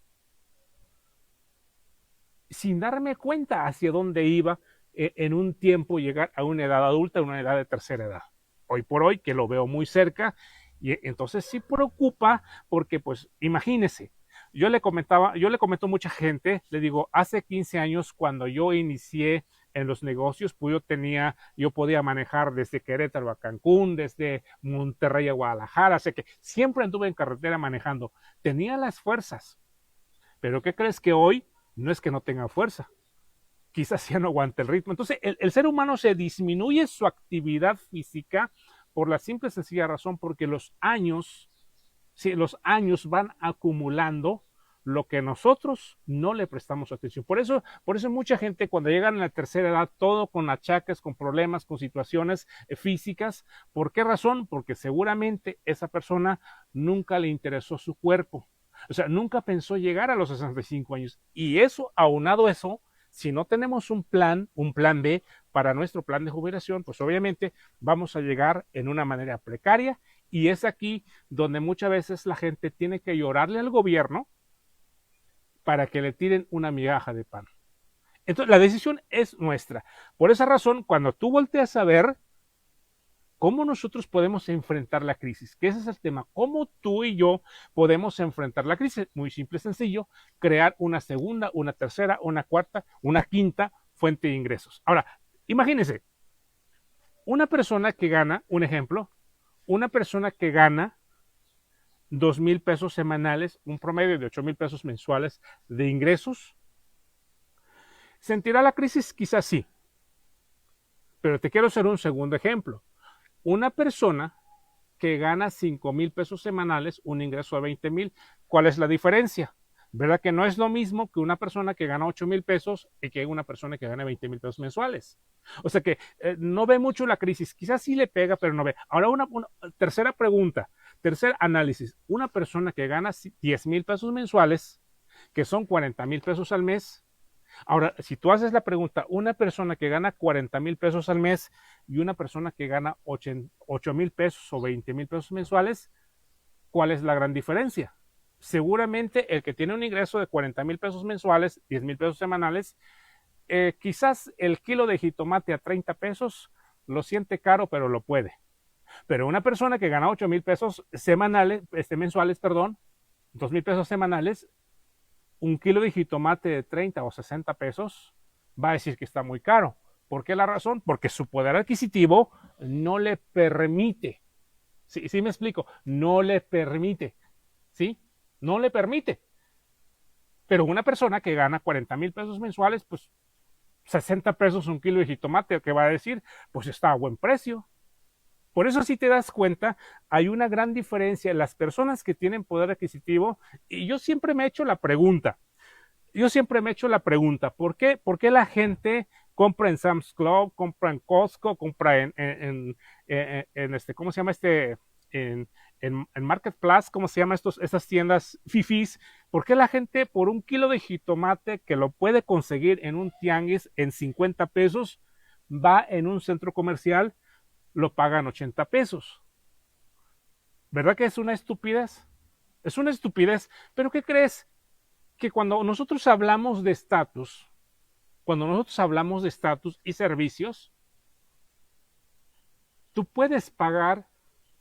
sin darme cuenta hacia dónde iba, en un tiempo llegar a una edad adulta, a una edad de tercera edad. Hoy por hoy, que lo veo muy cerca, y entonces sí preocupa, porque pues imagínese, yo le comento a mucha gente, le digo, hace 15 años cuando yo inicié en los negocios, pues yo podía manejar desde Querétaro a Cancún, desde Monterrey a Guadalajara, así que siempre anduve en carretera manejando, tenía las fuerzas, pero ¿qué crees? Que hoy no es que no tenga fuerza, quizás ya no aguante el ritmo. Entonces el ser humano se disminuye su actividad física por la simple y sencilla razón porque los años van acumulando lo que nosotros no le prestamos atención. Por eso mucha gente cuando llegan a la tercera edad, todo con achaques, con problemas, con situaciones físicas. ¿Por qué razón? Porque seguramente esa persona nunca le interesó su cuerpo. O sea, nunca pensó llegar a los 65 años. Y eso, aunado a eso, si no tenemos un plan B para nuestro plan de jubilación, pues obviamente vamos a llegar en una manera precaria, y es aquí donde muchas veces la gente tiene que llorarle al gobierno para que le tiren una migaja de pan. Entonces, la decisión es nuestra. Por esa razón, cuando tú volteas a ver cómo nosotros podemos enfrentar la crisis, que ese es el tema, cómo tú y yo podemos enfrentar la crisis, muy simple, sencillo, crear una segunda, una tercera, una cuarta, una quinta fuente de ingresos. Ahora, imagínense, una persona que gana, un ejemplo, una persona que gana 2,000 pesos semanales, un promedio de 8,000 pesos mensuales de ingresos, ¿sentirá la crisis? Quizás sí, pero te quiero hacer un segundo ejemplo. Una persona que gana 5,000 pesos semanales, un ingreso de 20,000, ¿cuál es la diferencia? ¿Verdad que no es lo mismo que una persona que gana 8,000 pesos y que una persona que gana 20,000 pesos mensuales? O sea que no ve mucho la crisis, quizás sí le pega, pero no ve. Ahora una tercera pregunta, tercer análisis, una persona que gana 10,000 pesos mensuales, que son 40,000 pesos al mes. Ahora, si tú haces la pregunta, una persona que gana 40,000 pesos al mes y una persona que gana 8,000 pesos o 20,000 pesos mensuales, ¿cuál es la gran diferencia? Seguramente el que tiene un ingreso de 40,000 pesos mensuales, 10,000 pesos semanales, quizás el kilo de jitomate a 30 pesos lo siente caro, pero lo puede. Pero una persona que gana 8,000 pesos semanales, mensuales, 2,000 pesos semanales, un kilo de jitomate de 30 o 60 pesos va a decir que está muy caro. ¿Por qué la razón? Porque su poder adquisitivo no le permite. ¿Sí me explico? No le permite. ¿Sí? No le permite. Pero una persona que gana 40,000 pesos mensuales, pues 60 pesos un kilo de jitomate, ¿qué va a decir? Pues está a buen precio. Por eso, si te das cuenta, hay una gran diferencia en las personas que tienen poder adquisitivo. Y yo siempre me he hecho la pregunta, ¿por qué la gente compra en Sam's Club, compra en Costco, compra en ¿cómo se llama en Marketplace, ¿cómo se llama estas tiendas fifís? ¿Por qué la gente por un kilo de jitomate que lo puede conseguir en un tianguis en 50 pesos, va en un centro comercial, lo pagan 80 pesos? ¿Verdad que es una estupidez? Es una estupidez, pero ¿qué crees? Que cuando nosotros hablamos de estatus, y servicios, tú puedes pagar,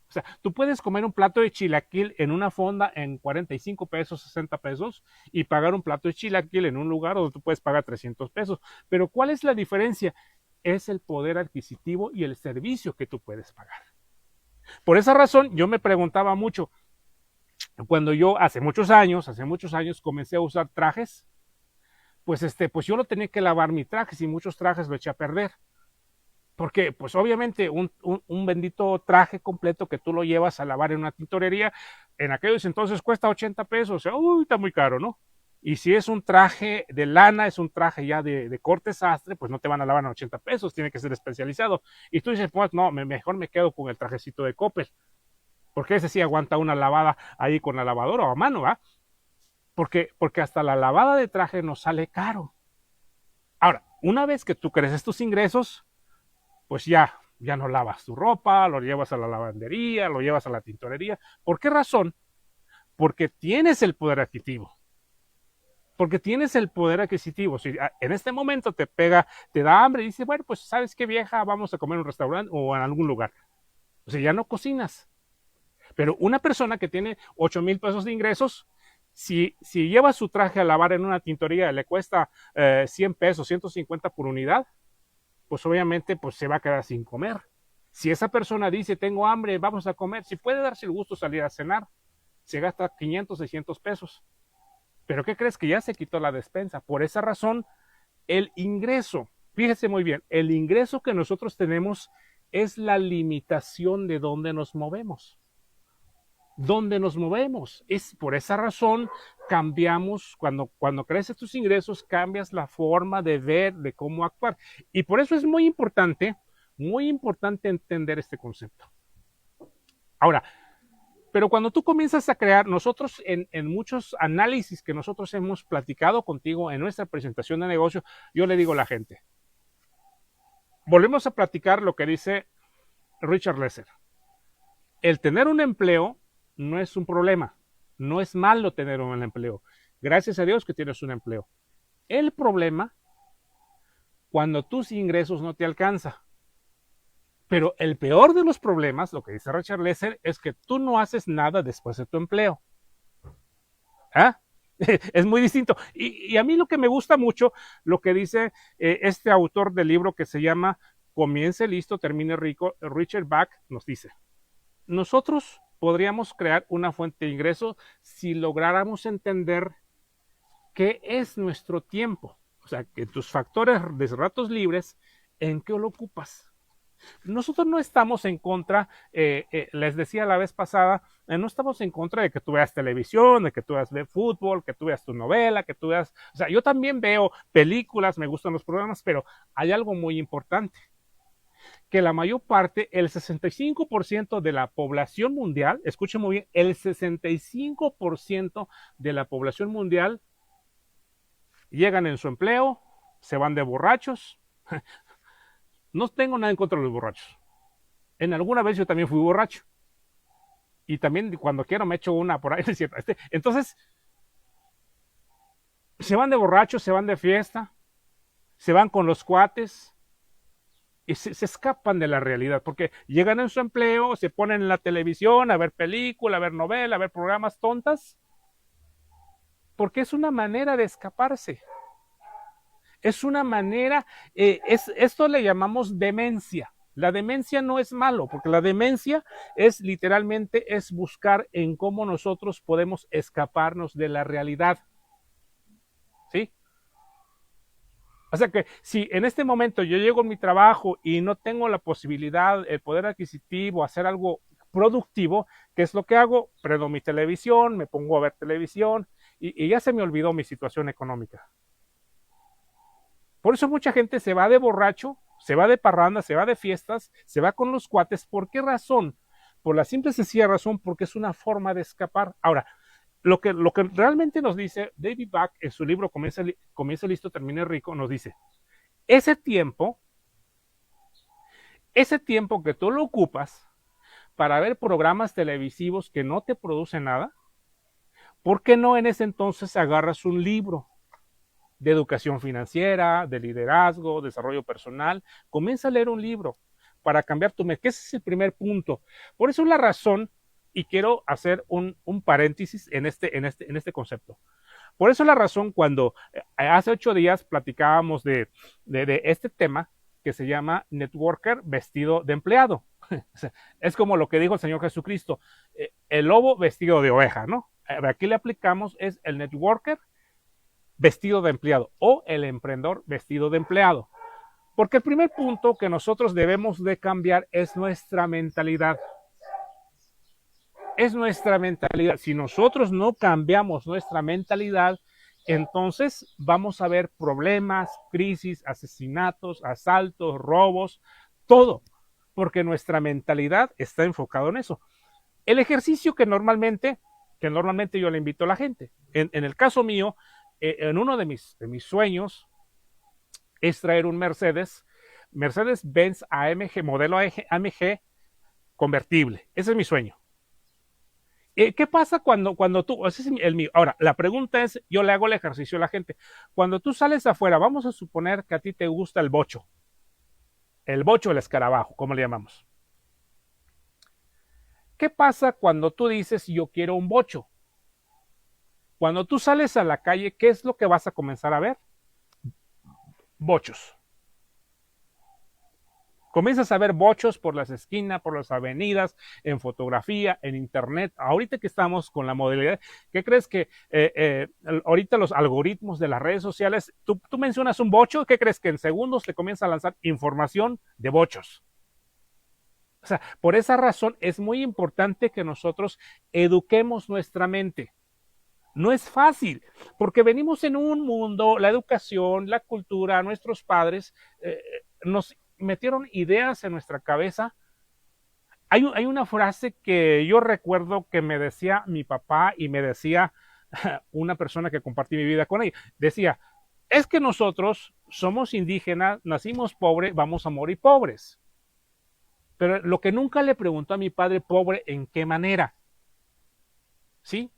o sea, tú puedes comer un plato de chilaquil en una fonda en 45 pesos, 60 pesos, y pagar un plato de chilaquil en un lugar donde tú puedes pagar 300 pesos. Pero ¿cuál es la diferencia? Es el poder adquisitivo y el servicio que tú puedes pagar. Por esa razón, yo me preguntaba mucho, cuando yo hace muchos años comencé a usar trajes, pues yo lo tenía que lavar mi traje, y muchos trajes lo eché a perder. Porque, pues obviamente, un bendito traje completo que tú lo llevas a lavar en una tintorería, en aquellos entonces cuesta 80 pesos, o sea, está muy caro, ¿no? Y si es un traje de lana, es un traje ya de corte sastre, pues no te van a lavar a 80 pesos, tiene que ser especializado. Y tú dices, pues no, mejor me quedo con el trajecito de Coppel, porque ese sí aguanta una lavada ahí con la lavadora o a mano, ¿va? Porque hasta la lavada de traje nos sale caro. Ahora, una vez que tú creces tus ingresos, pues ya no lavas tu ropa, lo llevas a la lavandería, lo llevas a la tintorería. ¿Por qué razón? Porque tienes el poder adquisitivo. Si en este momento te da hambre y dices, bueno, pues sabes qué, vieja, vamos a comer en un restaurante o en algún lugar. O sea, ya no cocinas. Pero una persona que tiene 8,000 pesos de ingresos, si lleva su traje a lavar en una tintorería, le cuesta 100 pesos, 150 por unidad, pues obviamente pues se va a quedar sin comer. Si esa persona dice, tengo hambre, vamos a comer, si puede darse el gusto de salir a cenar, se gasta 500, 600 pesos. Pero ¿qué crees? Que ya se quitó la despensa. Por esa razón, el ingreso, fíjese muy bien, el ingreso que nosotros tenemos es la limitación de dónde nos movemos. donde nos movemos. Es por esa razón cambiamos, cuando creces tus ingresos, cambias la forma de ver, de cómo actuar. Y por eso es muy importante entender este concepto. Ahora, pero cuando tú comienzas a crear, nosotros en muchos análisis que nosotros hemos platicado contigo en nuestra presentación de negocio, yo le digo a la gente, volvemos a platicar lo que dice Richard Lesser. El tener un empleo no es un problema, no es malo tener un empleo. Gracias a Dios que tienes un empleo. El problema, cuando tus ingresos no te alcanzan. Pero el peor de los problemas, lo que dice Richard Lesser, es que tú no haces nada después de tu empleo. ¿Ah? Es muy distinto. Y a mí lo que me gusta mucho, lo que dice este autor del libro que se llama Comience listo, termine rico, Richard Bach, nos dice, nosotros podríamos crear una fuente de ingreso si lográramos entender qué es nuestro tiempo. O sea, que tus factores de ratos libres, ¿en qué lo ocupas? Nosotros no estamos en contra, les decía la vez pasada, no estamos en contra de que tú veas televisión, de que tú veas fútbol, que tú veas tu novela, que tú veas, o sea, yo también veo películas, me gustan los programas, pero hay algo muy importante, que la mayor parte, el 65% de la población mundial, escuchen muy bien, el 65% de la población mundial llegan en su empleo, se van de borrachos. No tengo nada en contra de los borrachos. En alguna vez yo también fui borracho. Y también cuando quiero me echo una por ahí. Entonces, se van de borrachos, se van de fiesta, se van con los cuates y se escapan de la realidad porque llegan en su empleo, se ponen en la televisión a ver películas, a ver novelas, a ver programas tontas, porque es una manera de escaparse. Es una manera, esto le llamamos demencia. La demencia no es malo, porque la demencia es literalmente es buscar en cómo nosotros podemos escaparnos de la realidad. ¿Sí? O sea que si en este momento yo llego a mi trabajo y no tengo la posibilidad, el poder adquisitivo, hacer algo productivo, ¿qué es lo que hago? Prendo mi televisión, me pongo a ver televisión y ya se me olvidó mi situación económica. Por eso mucha gente se va de borracho, se va de parranda, se va de fiestas, se va con los cuates. ¿Por qué razón? Por la simple y sencilla razón, porque es una forma de escapar. Ahora, lo que realmente nos dice David Bach en su libro Comienza listo, termine rico, nos dice, ese tiempo que tú lo ocupas para ver programas televisivos que no te producen nada, ¿por qué no en ese entonces agarras un libro de educación financiera, de liderazgo, desarrollo personal? Comienza a leer un libro para cambiar tu mente, que ese es el primer punto. Por eso es la razón, y quiero hacer un paréntesis en este concepto. Por eso es la razón cuando hace 8 días platicábamos de este tema que se llama networker vestido de empleado. Es como lo que dijo el Señor Jesucristo, el lobo vestido de oveja, ¿no? Aquí le aplicamos es el networker vestido de empleado o el emprendedor vestido de empleado. Porque el primer punto que nosotros debemos de cambiar es nuestra mentalidad. Es nuestra mentalidad. Si nosotros no cambiamos nuestra mentalidad, entonces vamos a ver problemas, crisis, asesinatos, asaltos, robos, todo. Porque nuestra mentalidad está enfocada en eso. El ejercicio que normalmente yo le invito a la gente. En el caso mío, en uno de mis sueños es traer un Mercedes-Benz AMG, modelo AMG convertible. Ese es mi sueño. ¿Qué pasa cuando tú, ese es el mío? Ahora, la pregunta es, yo le hago el ejercicio a la gente. Cuando tú sales afuera, vamos a suponer que a ti te gusta el bocho, el escarabajo, como le llamamos. ¿Qué pasa cuando tú dices, yo quiero un bocho? Cuando tú sales a la calle, ¿qué es lo que vas a comenzar a ver? Bochos. Comienzas a ver bochos por las esquinas, por las avenidas, en fotografía, en internet. Ahorita que estamos con la modalidad, ¿qué crees que ahorita los algoritmos de las redes sociales, tú mencionas un bocho, ¿qué crees que en segundos te comienza a lanzar información de bochos? sea, por esa razón es muy importante que nosotros eduquemos nuestra mente. No es fácil, porque venimos en un mundo, la educación, la cultura, nuestros padres nos metieron ideas en nuestra cabeza. Hay una frase que yo recuerdo que me decía mi papá y me decía una persona que compartí mi vida con ella. Decía, es que nosotros somos indígenas, nacimos pobres, vamos a morir pobres. Pero lo que nunca le preguntó a mi padre, pobre, ¿en qué manera? ¿Sí?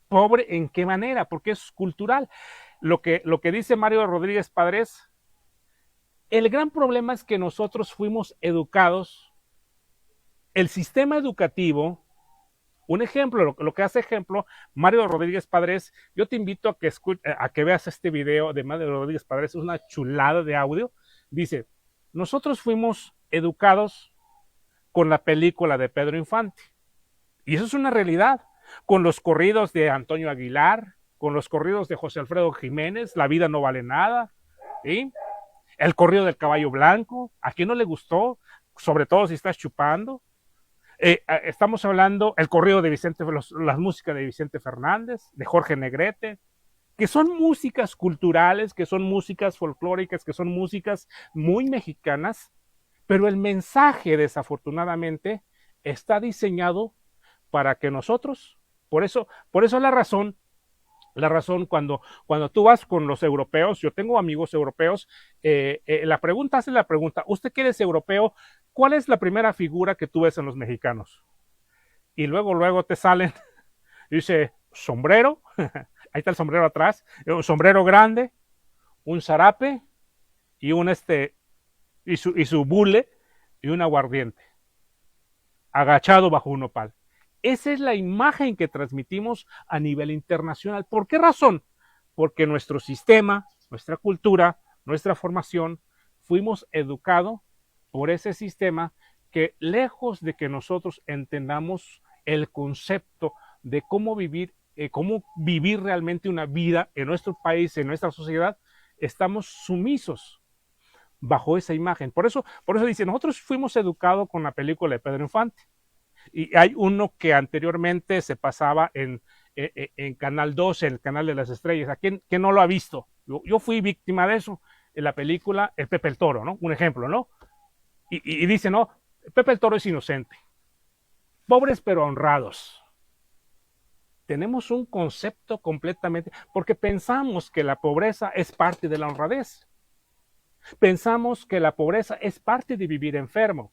Pobre, ¿en qué manera? Porque es cultural. Lo que dice Mario Rodríguez Padres, el gran problema es que nosotros fuimos educados, el sistema educativo, un ejemplo, lo que hace ejemplo, Mario Rodríguez Padres, yo te invito a que veas este video de Mario Rodríguez Padres, es una chulada de audio, dice, nosotros fuimos educados con la película de Pedro Infante, y eso es una realidad, con los corridos de Antonio Aguilar, con los corridos de José Alfredo Jiménez, La vida no vale nada, ¿sí? El corrido del caballo blanco, ¿a quién no le gustó? Sobre todo si estás chupando. Estamos hablando el corrido de Vicente, las músicas de Vicente Fernández, de Jorge Negrete, que son músicas culturales, que son músicas folclóricas, que son músicas muy mexicanas, pero el mensaje, desafortunadamente, está diseñado para que nosotros, por eso la razón cuando tú vas con los europeos, yo tengo amigos europeos, hace la pregunta, ¿usted quiere ser europeo? ¿Cuál es la primera figura que tú ves en los mexicanos? Y luego te salen, dice, sombrero, ahí está el sombrero atrás, un sombrero grande, un zarape y y su bule y un aguardiente, agachado bajo un nopal. Esa es la imagen que transmitimos a nivel internacional. ¿Por qué razón? Porque nuestro sistema, nuestra cultura, nuestra formación, fuimos educados por ese sistema que lejos de que nosotros entendamos el concepto de cómo vivir realmente una vida en nuestro país, en nuestra sociedad, estamos sumisos bajo esa imagen. Por eso dice, nosotros fuimos educados con la película de Pedro Infante. Y hay uno que anteriormente se pasaba en Canal 12, el Canal de las Estrellas. ¿A quién no lo ha visto? Yo fui víctima de eso en la película El Pepe el Toro, ¿no? Un ejemplo, ¿no? Y dice, no, Pepe el Toro es inocente. Pobres pero honrados. Tenemos un concepto completamente, porque pensamos que la pobreza es parte de la honradez. Pensamos que la pobreza es parte de vivir enfermo.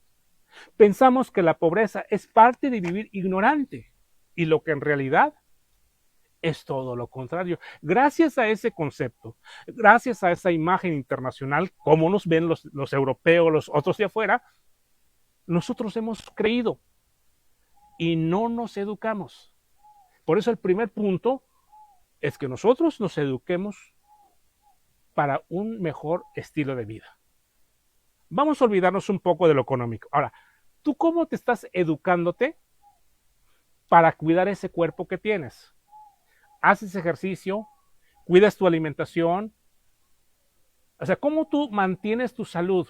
Pensamos que la pobreza es parte de vivir ignorante, y lo que en realidad es todo lo contrario. Gracias a ese concepto, gracias a esa imagen internacional, como nos ven los europeos, los otros de afuera, nosotros hemos creído y no nos educamos. Por eso el primer punto es que nosotros nos eduquemos para un mejor estilo de vida. Vamos a olvidarnos un poco de lo económico. Ahora, ¿tú cómo te estás educándote para cuidar ese cuerpo que tienes? ¿Haces ejercicio? ¿Cuidas tu alimentación? O sea, ¿cómo tú mantienes tu salud?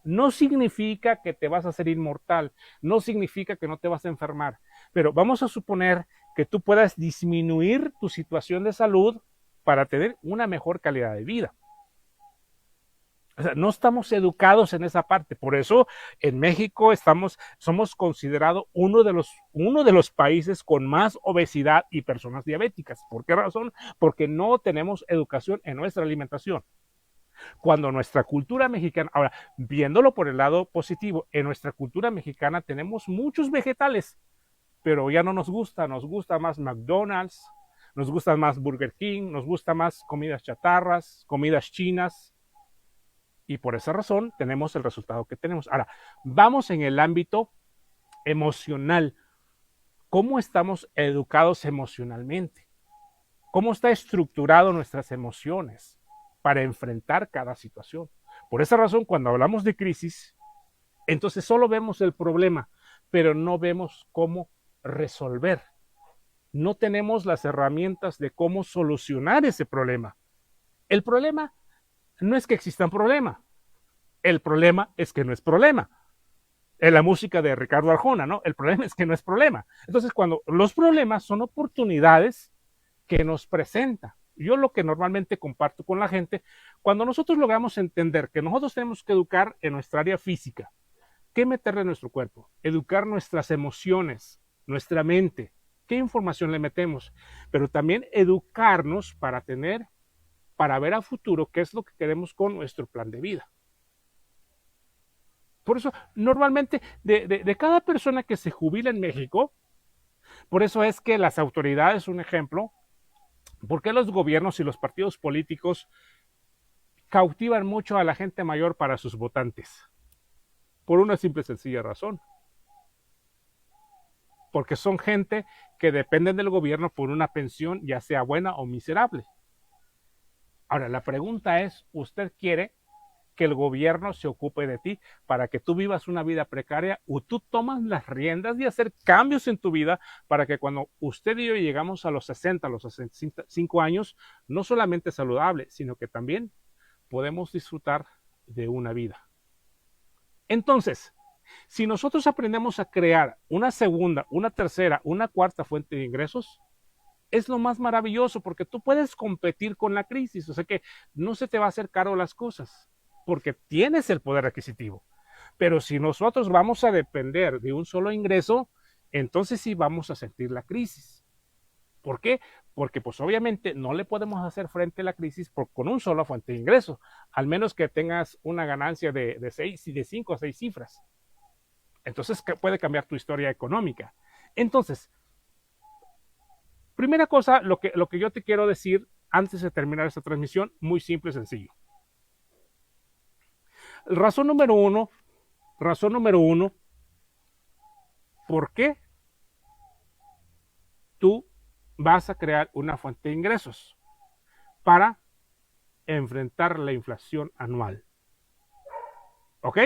No significa que te vas a hacer inmortal, no significa que no te vas a enfermar, pero vamos a suponer que tú puedas disminuir tu situación de salud para tener una mejor calidad de vida. O sea, no estamos educados en esa parte. Por eso en México somos considerados uno de los países con más obesidad y personas diabéticas. ¿Por qué razón? Porque no tenemos educación en nuestra alimentación. Cuando nuestra cultura mexicana, ahora, viéndolo por el lado positivo, en nuestra cultura mexicana tenemos muchos vegetales, pero ya no nos gusta más McDonald's, nos gusta más Burger King, nos gusta más comidas chatarras, comidas chinas, y por esa razón tenemos el resultado que tenemos. Ahora, vamos en el ámbito emocional. ¿Cómo estamos educados emocionalmente? ¿Cómo está estructurado nuestras emociones para enfrentar cada situación? Por esa razón, cuando hablamos de crisis, entonces solo vemos el problema, pero no vemos cómo resolver. No tenemos las herramientas de cómo solucionar ese problema. El problema no es que exista un problema. El problema es que no es problema. la música de Ricardo Arjona, ¿no? El problema es que no es problema. Entonces, cuando los problemas son oportunidades que nos presenta. Yo lo que normalmente comparto con la gente, cuando nosotros logramos entender que nosotros tenemos que educar en nuestra área física, ¿qué meterle en nuestro cuerpo? Educar nuestras emociones, nuestra mente, qué información le metemos, pero también educarnos para ver a futuro qué es lo que queremos con nuestro plan de vida. Por eso, normalmente, de cada persona que se jubila en México, por eso es que las autoridades, un ejemplo, ¿por qué los gobiernos y los partidos políticos cautivan mucho a la gente mayor para sus votantes? Por una simple y sencilla razón. Porque son gente que dependen del gobierno por una pensión, ya sea buena o miserable. Ahora, la pregunta es, ¿usted quiere que el gobierno se ocupe de ti para que tú vivas una vida precaria o tú tomas las riendas de hacer cambios en tu vida para que cuando usted y yo llegamos a los 60, a los 65 años, no solamente saludable, sino que también podemos disfrutar de una vida? Entonces, si nosotros aprendemos a crear una segunda, una tercera, una cuarta fuente de ingresos, es lo más maravilloso porque tú puedes competir con la crisis, o sea que no se te va a hacer caro las cosas porque tienes el poder adquisitivo. Pero si nosotros vamos a depender de un solo ingreso, entonces sí vamos a sentir la crisis. ¿Por qué? Porque pues obviamente no le podemos hacer frente a la crisis con un solo fuente de ingreso, al menos que tengas una ganancia de 5 o 6 cifras. Entonces puede cambiar tu historia económica. Entonces, primera cosa, lo que yo te quiero decir antes de terminar esta transmisión, muy simple y sencillo. Razón número uno, ¿por qué tú vas a crear una fuente de ingresos? Para enfrentar la inflación anual. ¿Ok?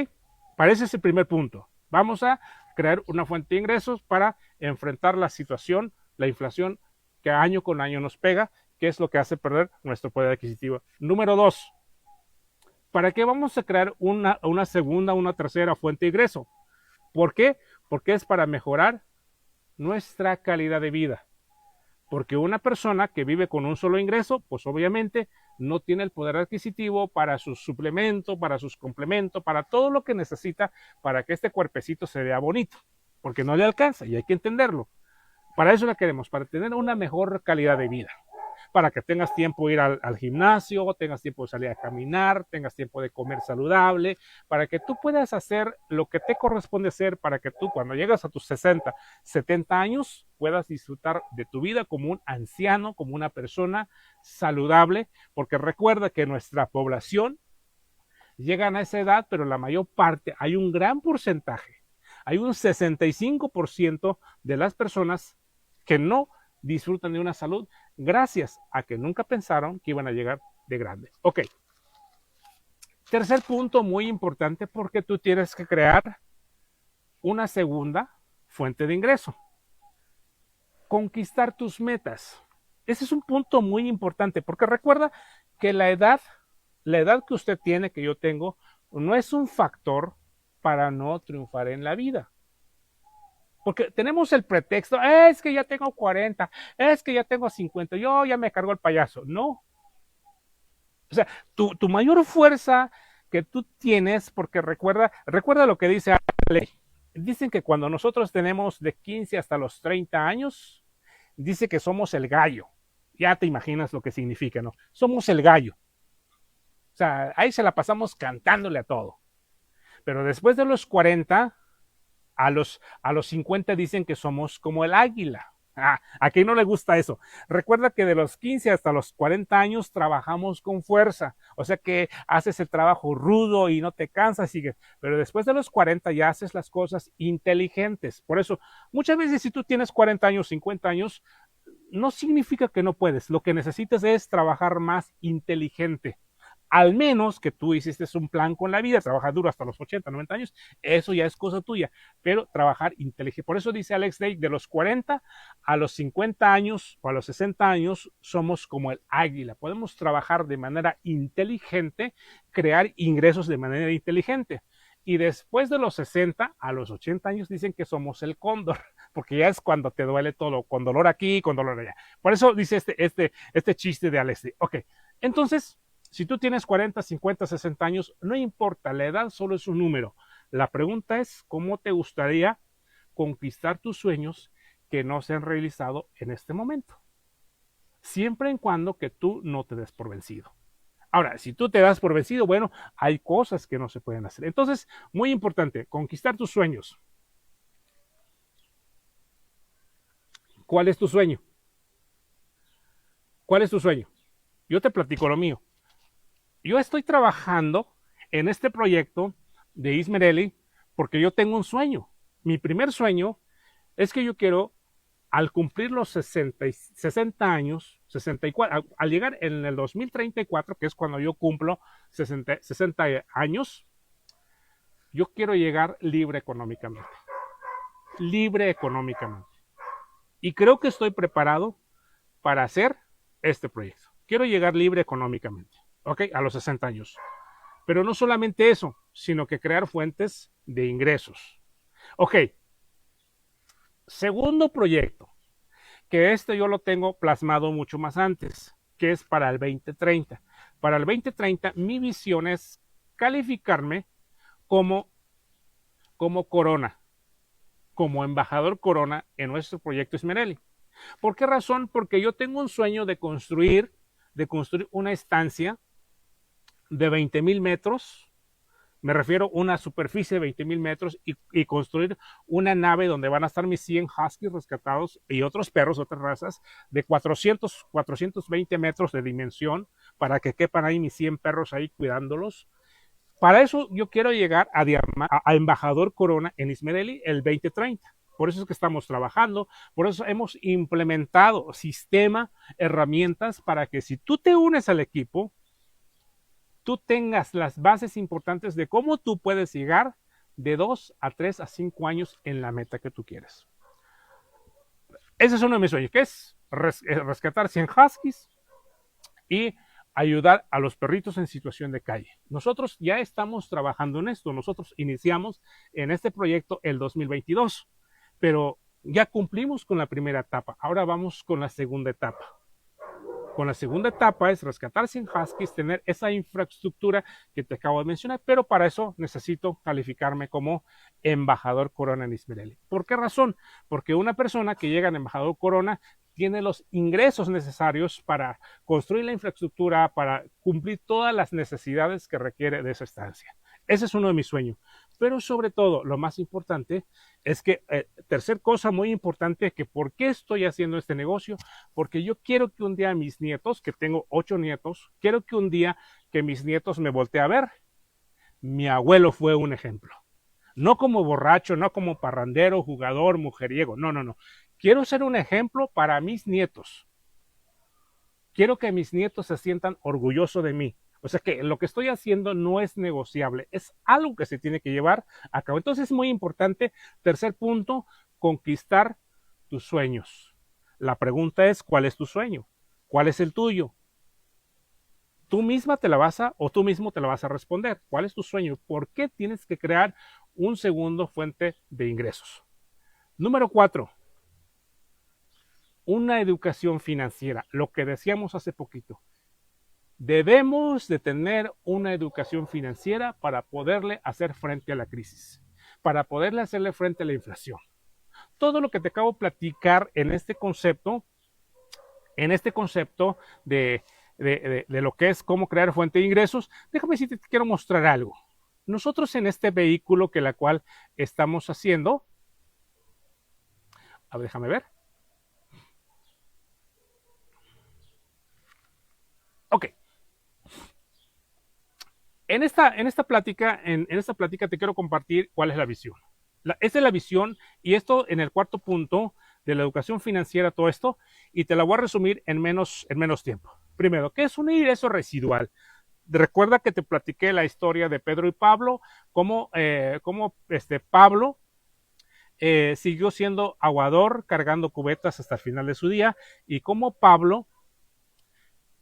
Parece ese el primer punto. Vamos a crear una fuente de ingresos para enfrentar la situación, la inflación que año con año nos pega, que es lo que hace perder nuestro poder adquisitivo. Número 2, ¿para qué vamos a crear una segunda, una tercera fuente de ingreso? ¿Por qué? Porque es para mejorar nuestra calidad de vida. Porque una persona que vive con un solo ingreso, pues obviamente no tiene el poder adquisitivo para sus suplementos, para sus complementos, para todo lo que necesita para que este cuerpecito se vea bonito, porque no le alcanza y hay que entenderlo. Para eso la queremos, para tener una mejor calidad de vida, para que tengas tiempo de ir al gimnasio, tengas tiempo de salir a caminar, tengas tiempo de comer saludable, para que tú puedas hacer lo que te corresponde hacer, para que tú cuando llegas a tus 60, 70 años puedas disfrutar de tu vida como un anciano, como una persona saludable, porque recuerda que nuestra población llegan a esa edad, pero la mayor parte, hay un gran porcentaje, hay un 65% de las personas que no disfrutan de una salud gracias a que nunca pensaron que iban a llegar de grande. Ok. Tercer punto muy importante, porque tú tienes que crear una segunda fuente de ingreso. Conquistar tus metas. Ese es un punto muy importante, porque recuerda que la edad que usted tiene, que yo tengo, no es un factor para no triunfar en la vida. Porque tenemos el pretexto, es que ya tengo 40, es que ya tengo 50, yo ya me cargo el payaso. No. O sea, tu mayor fuerza que tú tienes, porque recuerda lo que dice la ley. Dicen que cuando nosotros tenemos de 15 hasta los 30 años, dice que somos el gallo. Ya te imaginas lo que significa, ¿no? Somos el gallo. O sea, ahí se la pasamos cantándole a todo. Pero después de los 40, a los 50 dicen que somos como el águila. ¿A quién no le gusta eso? Recuerda que de los 15 hasta los 40 años trabajamos con fuerza, o sea que haces el trabajo rudo y no te cansas, sigues, pero después de los 40 ya haces las cosas inteligentes. Por eso, muchas veces si tú tienes 40 años, 50 años, no significa que no puedes, lo que necesitas es trabajar más inteligente. Al menos que tú hiciste un plan con la vida, trabajar duro hasta los 80, 90 años, eso ya es cosa tuya, pero trabajar inteligente. Por eso dice Alex Day, de los 40 a los 50 años o a los 60 años somos como el águila. Podemos trabajar de manera inteligente, crear ingresos de manera inteligente. Y después de los 60 a los 80 años dicen que somos el cóndor, porque ya es cuando te duele todo, con dolor aquí, con dolor allá. Por eso dice este chiste de Alexi. Ok, entonces, si tú tienes 40, 50, 60 años, no importa, la edad solo es un número. La pregunta es, ¿cómo te gustaría conquistar tus sueños que no se han realizado en este momento? Siempre en cuando que tú no te des por vencido. Ahora, si tú te das por vencido, bueno, hay cosas que no se pueden hacer. Entonces, muy importante, conquistar tus sueños. ¿Cuál es tu sueño? ¿Cuál es tu sueño? Yo te platico lo mío. Yo estoy trabajando en este proyecto de Ismerelli porque yo tengo un sueño. Mi primer sueño es que yo quiero, al cumplir los 60 años, 64, al llegar en el 2034, que es cuando yo cumplo 60 años, yo quiero llegar libre económicamente. Libre económicamente. Y creo que estoy preparado para hacer este proyecto. Quiero llegar libre económicamente, ¿ok? A los 60 años. Pero no solamente eso, sino que crear fuentes de ingresos. Ok. Segundo proyecto, que yo lo tengo plasmado mucho más antes, que es para el 2030. Para el 2030, mi visión es calificarme como Corona, como embajador Corona en nuestro proyecto Ismerelli. ¿Por qué razón? Porque yo tengo un sueño de construir una estancia de 20,000 metros. Me refiero a una superficie de 20,000 metros y construir una nave donde van a estar mis 100 huskies rescatados y otros perros, otras razas, de 420 metros de dimensión para que quepan ahí mis 100 perros ahí cuidándolos. Para eso yo quiero llegar a embajador Corona en Ismerelli el 2030. Por eso es que estamos trabajando, por eso hemos implementado sistema, herramientas para que si tú te unes al equipo, tú tengas las bases importantes de cómo tú puedes llegar de 2 a 3 a 5 años en la meta que tú quieres. Ese es uno de mis sueños, que es rescatar 100 huskies y ayudar a los perritos en situación de calle. Nosotros ya estamos trabajando en esto. Nosotros iniciamos en este proyecto el 2022, pero ya cumplimos con la primera etapa. Ahora vamos con la segunda etapa. Con la segunda etapa es rescatar 100 huskies, tener esa infraestructura que te acabo de mencionar, pero para eso necesito calificarme como embajador Corona en Ismerelli. ¿Por qué razón? Porque una persona que llega en embajador Corona tiene los ingresos necesarios para construir la infraestructura, para cumplir todas las necesidades que requiere de esa estancia. Ese es uno de mis sueños. Pero sobre todo, lo más importante es que, tercer cosa muy importante, que por qué estoy haciendo este negocio, porque yo quiero que un día mis nietos, que tengo 8 nietos, quiero que un día que mis nietos me volteen a ver, mi abuelo fue un ejemplo. No como borracho, no como parrandero, jugador, mujeriego, no, no, no. Quiero ser un ejemplo para mis nietos. Quiero que mis nietos se sientan orgullosos de mí. O sea que lo que estoy haciendo no es negociable, es algo que se tiene que llevar a cabo. Entonces es muy importante, tercer punto, conquistar tus sueños. La pregunta es, ¿cuál es tu sueño? ¿Cuál es el tuyo? Tú misma te la vas a, o tú mismo te la vas a responder. ¿Cuál es tu sueño? ¿Por qué tienes que crear un segundo fuente de ingresos? Número 4, una educación financiera, lo que decíamos hace poquito. Debemos de tener una educación financiera para poderle hacer frente a la crisis, para poderle hacerle frente a la inflación. Todo lo que te acabo de platicar en este concepto de lo que es cómo crear fuente de ingresos, déjame si te quiero mostrar algo. Nosotros en este vehículo que la cual estamos haciendo, a ver, déjame ver. Ok. En esta plática te quiero compartir cuál es la visión. Esta es la visión y esto en el cuarto punto de la educación financiera, todo esto, y te la voy a resumir en menos tiempo. Primero, ¿qué es un ingreso residual? Recuerda que te platiqué la historia de Pedro y Pablo, cómo Pablo siguió siendo aguador, cargando cubetas hasta el final de su día, y cómo Pablo,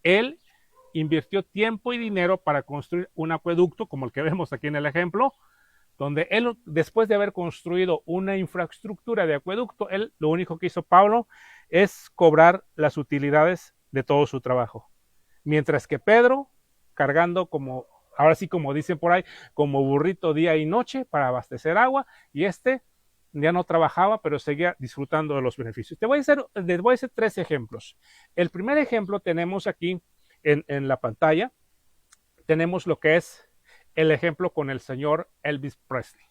él invirtió tiempo y dinero para construir un acueducto, como el que vemos aquí en el ejemplo, donde él, después de haber construido una infraestructura de acueducto, él lo único que hizo Pablo es cobrar las utilidades de todo su trabajo. Mientras que Pedro, cargando como, ahora sí como dicen por ahí, como burrito día y noche para abastecer agua, y ya no trabajaba, pero seguía disfrutando de los beneficios. Les voy a hacer 3 ejemplos. El primer ejemplo tenemos aquí en la pantalla, tenemos lo que es el ejemplo con el señor Elvis Presley.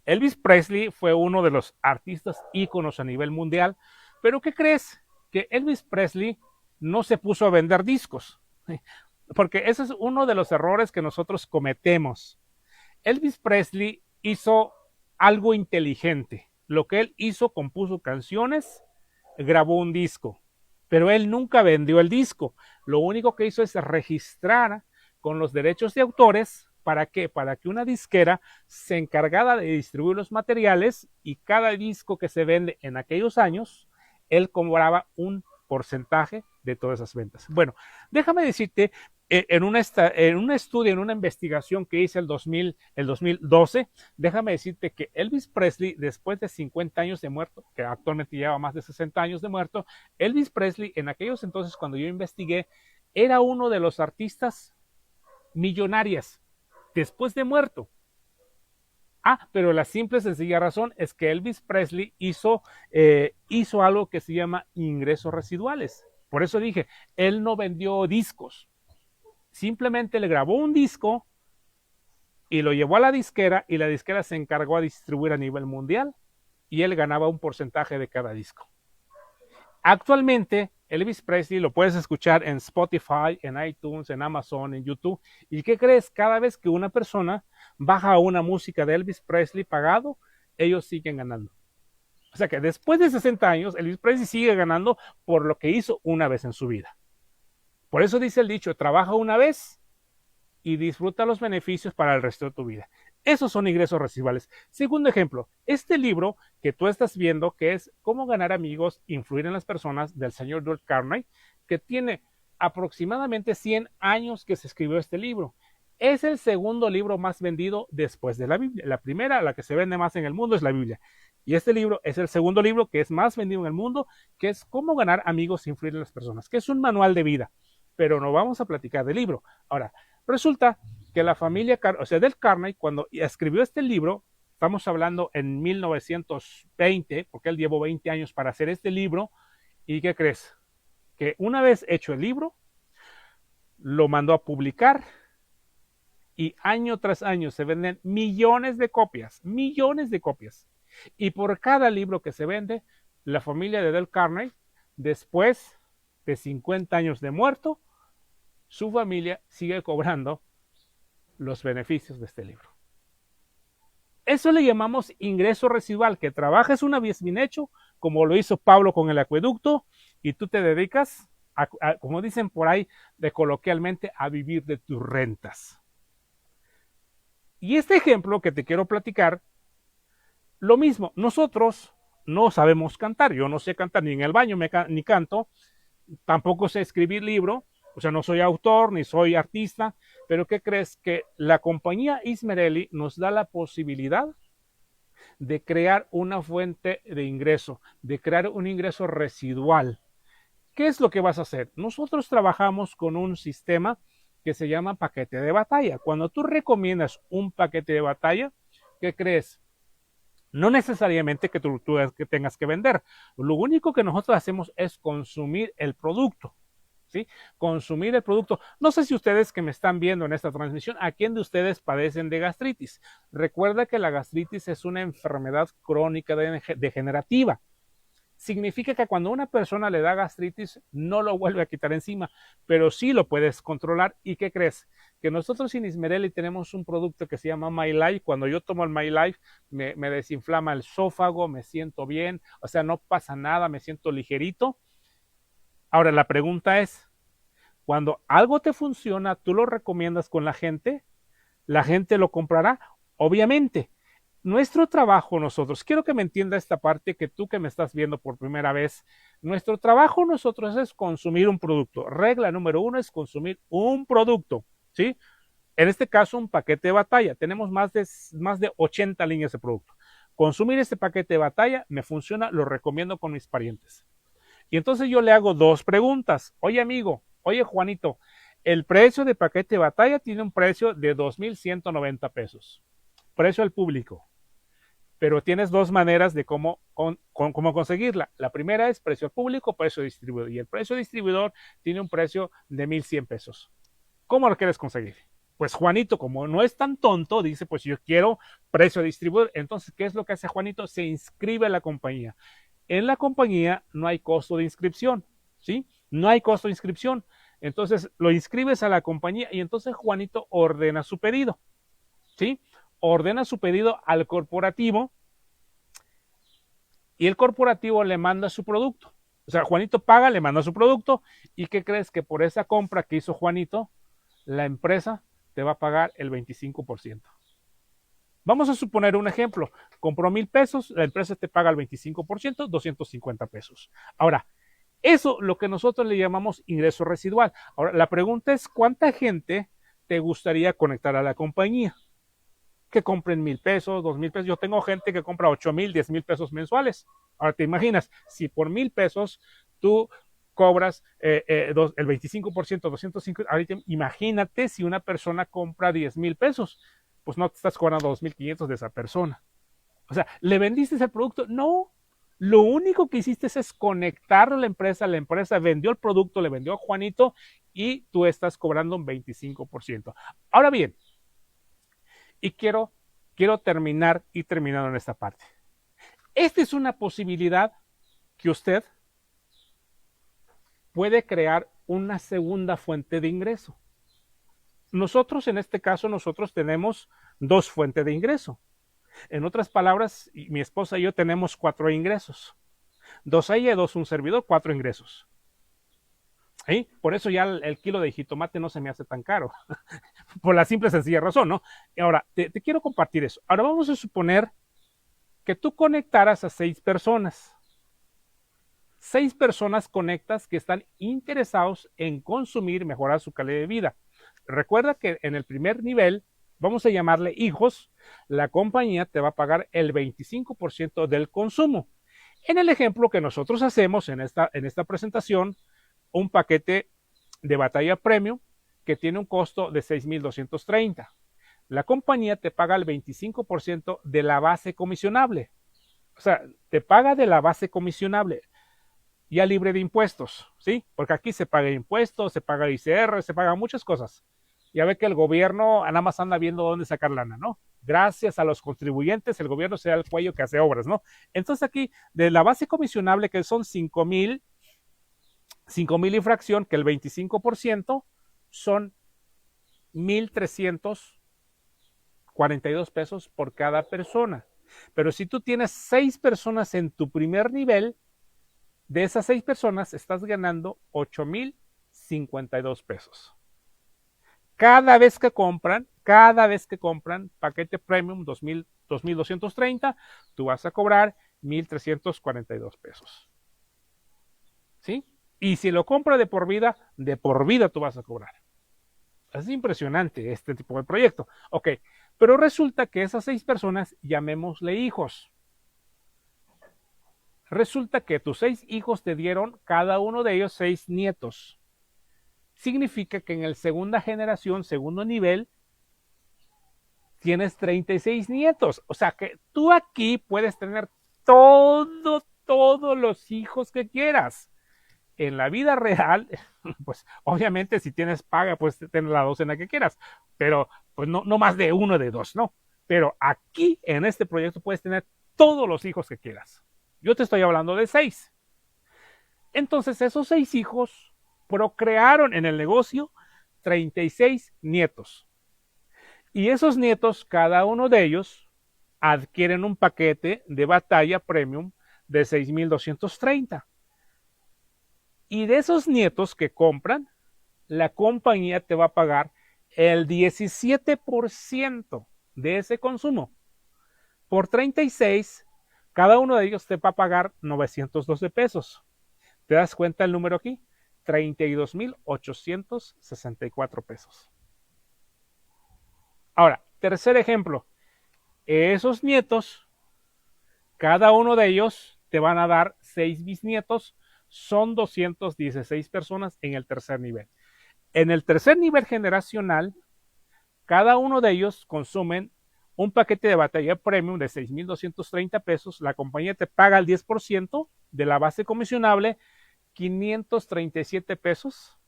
Elvis Presley fue uno de los artistas íconos a nivel mundial, pero ¿qué crees? Que Elvis Presley no se puso a vender discos, porque ese es uno de los errores que nosotros cometemos. Elvis Presley hizo algo inteligente. Lo que él hizo, compuso canciones, grabó un disco, pero él nunca vendió el disco. Lo único que hizo es registrar con los derechos de autores. ¿Para qué? Para que una disquera se encargara de distribuir los materiales y cada disco que se vende en aquellos años, él cobraba un porcentaje de todas esas ventas. Bueno, déjame decirte, en un estudio, en una investigación que hice el 2012, déjame decirte que Elvis Presley, después de 50 años de muerto, que actualmente lleva más de 60 años de muerto, Elvis Presley, en aquellos entonces, cuando yo investigué, era uno de los artistas millonarias después de muerto. Pero la simple y sencilla razón es que Elvis Presley hizo algo que se llama ingresos residuales. Por eso dije, él no vendió discos. Simplemente le grabó un disco y lo llevó a la disquera y la disquera se encargó a distribuir a nivel mundial y él ganaba un porcentaje de cada disco. Actualmente, Elvis Presley lo puedes escuchar en Spotify, en iTunes, en Amazon, en YouTube. ¿Y qué crees? Cada vez que una persona baja una música de Elvis Presley pagado, ellos siguen ganando. O sea que después de 60 años, Elvis Presley sigue ganando por lo que hizo una vez en su vida. Por eso dice el dicho, trabaja una vez y disfruta los beneficios para el resto de tu vida. Esos son ingresos residuales. Segundo ejemplo, este libro que tú estás viendo, que es Cómo ganar amigos, influir en las personas, del señor Dale Carnegie, que tiene aproximadamente 100 años que se escribió este libro. Es el segundo libro más vendido después de la Biblia. La primera, la que se vende más en el mundo, es la Biblia. Y este libro es el segundo libro que es más vendido en el mundo, que es Cómo ganar amigos, influir en las personas, que es un manual de vida. Pero no vamos a platicar del libro. Ahora, resulta que la familia, o sea, Dale Carnegie, cuando escribió este libro, estamos hablando en 1920, porque él llevó 20 años para hacer este libro, ¿y qué crees? Que una vez hecho el libro, lo mandó a publicar y año tras año se venden millones de copias. Y por cada libro que se vende, la familia de Dale Carnegie, después de 50 años de muerto, su familia sigue cobrando los beneficios de este libro. Eso le llamamos ingreso residual, que trabajas una vez bien hecho, como lo hizo Pablo con el acueducto, y tú te dedicas, como dicen por ahí, de coloquialmente, a vivir de tus rentas. Y este ejemplo que te quiero platicar, lo mismo, nosotros no sabemos cantar, yo no sé cantar ni en el baño ni canto, tampoco sé escribir libro, o sea, no soy autor ni soy artista, pero ¿qué crees? Que la compañía Ismerelli nos da la posibilidad de crear una fuente de ingreso, de crear un ingreso residual. ¿Qué es lo que vas a hacer? Nosotros trabajamos con un sistema que se llama paquete de batalla. Cuando tú recomiendas un paquete de batalla, ¿qué crees? No necesariamente que tú tengas que vender. Lo único que nosotros hacemos es consumir el producto. ¿Sí? Consumir el producto. No sé si ustedes que me están viendo en esta transmisión, ¿a quién de ustedes padecen de gastritis? Recuerda que la gastritis es una enfermedad crónica degenerativa. Significa que cuando una persona le da gastritis, no lo vuelve a quitar encima, pero sí lo puedes controlar. ¿Y qué crees? Que nosotros en Ismerelli tenemos un producto que se llama MyLife. Cuando yo tomo el MyLife, me desinflama el esófago, me siento bien, o sea, no pasa nada, me siento ligerito. Ahora, la pregunta es, cuando algo te funciona, tú lo recomiendas con la gente lo comprará, obviamente. Nuestro trabajo nosotros, quiero que me entienda esta parte, que tú que me estás viendo por primera vez, nuestro trabajo nosotros es consumir un producto. Regla número 1 es consumir un producto, ¿sí? en este caso un paquete de batalla. Tenemos más de 80 líneas de producto. Consumir este paquete de batalla me funciona, lo recomiendo con mis parientes. Y entonces yo le hago dos preguntas. Oye amigo, oye Juanito, el precio de paquete de batalla tiene un precio de 2,190 pesos. Precio al público. Pero tienes dos maneras de cómo conseguirla. La primera es precio al público, precio distribuidor. Y el precio distribuidor tiene un precio de 1,100 pesos. ¿Cómo lo quieres conseguir? Pues Juanito, como no es tan tonto, dice, pues yo quiero precio distribuidor. Entonces, ¿qué es lo que hace Juanito? Se inscribe a la compañía. En la compañía no hay costo de inscripción, ¿sí? No hay costo de inscripción. Entonces, lo inscribes a la compañía y entonces Juanito ordena su pedido, ¿sí? Ordena su pedido al corporativo y el corporativo le manda su producto. O sea, Juanito paga, le manda su producto y ¿qué crees? Que por esa compra que hizo Juanito, la empresa te va a pagar el 25%. Vamos a suponer un ejemplo. Compró 1,000 pesos, la empresa te paga el 25%, 250 pesos. Ahora, eso lo que nosotros le llamamos ingreso residual. Ahora, la pregunta es, ¿cuánta gente te gustaría conectar a la compañía? Que compren 1,000 pesos, 2,000 pesos. Yo tengo gente que compra 8,000, 10,000 pesos mensuales. Ahora, te imaginas, si por 1,000 pesos tú cobras el 25%, 250, ahorita imagínate si una persona compra 10,000 pesos, pues no te estás cobrando 2,500 de esa persona. O sea, ¿le vendiste ese producto? No. Lo único que hiciste es conectar a la empresa vendió el producto, le vendió a Juanito y tú estás cobrando un 25%. Ahora bien, y quiero terminar y terminando en esta parte. Esta es una posibilidad que usted puede crear una segunda fuente de ingreso. Nosotros, en este caso, nosotros tenemos dos fuentes de ingreso. En otras palabras, mi esposa y yo tenemos 4 ingresos. 2 ella, 2 un servidor, 4 ingresos. ¿Sí? Por eso ya el kilo de jitomate no se me hace tan caro. Por la simple sencilla razón, ¿no? Ahora, te quiero compartir eso. Ahora vamos a suponer que tú conectaras a 6 personas. 6 personas conectas que están interesados en consumir, mejorar su calidad de vida. Recuerda que en el primer nivel, vamos a llamarle hijos, la compañía te va a pagar el 25% del consumo. En el ejemplo que nosotros hacemos en esta presentación, un paquete de batalla premium que tiene un costo de 6,230. La compañía te paga el 25% de la base comisionable. O sea, te paga de la base comisionable ya libre de impuestos, ¿sí? Porque aquí se paga impuestos, se paga ICR, se pagan muchas cosas. Ya ve que el gobierno nada más anda viendo dónde sacar lana, ¿no? Gracias a los contribuyentes, el gobierno se da el cuello que hace obras, ¿no? Entonces aquí, de la base comisionable, que son 5,000 y fracción, que el 25% son 1,342 pesos por cada persona. Pero si tú tienes 6 personas en tu primer nivel, de esas 6 personas estás ganando 8,052 pesos. Cada vez que compran paquete premium 2,230, tú vas a cobrar 1,342 pesos. ¿Sí? Y si lo compra de por vida tú vas a cobrar. Es impresionante este tipo de proyecto. Ok, pero resulta que esas 6 personas, llamémosle hijos. Resulta que tus 6 hijos te dieron, cada uno de ellos, 6 nietos. Significa que en el segunda generación, segundo nivel, tienes 36 nietos. O sea que tú aquí puedes tener todos los hijos que quieras. En la vida real, pues obviamente si tienes paga, pues tener la docena que quieras, pero pues no más de uno de dos, ¿no? Pero aquí en este proyecto puedes tener todos los hijos que quieras. Yo te estoy hablando de 6. Entonces esos 6 hijos procrearon en el negocio 36 nietos. Y esos nietos, cada uno de ellos, adquieren un paquete de batalla premium de 6,230. Y de esos nietos que compran, la compañía te va a pagar el 17% de ese consumo. Por 36, cada uno de ellos te va a pagar 912 pesos. ¿Te das cuenta el número aquí? 32,864 pesos. Ahora, tercer ejemplo. Esos nietos, cada uno de ellos te van a dar 6 bisnietos, son 216 personas en el tercer nivel. En el tercer nivel generacional, cada uno de ellos consumen un paquete de batería premium de 6,230 pesos. La compañía te paga el 10% de la base comisionable, 537 pesos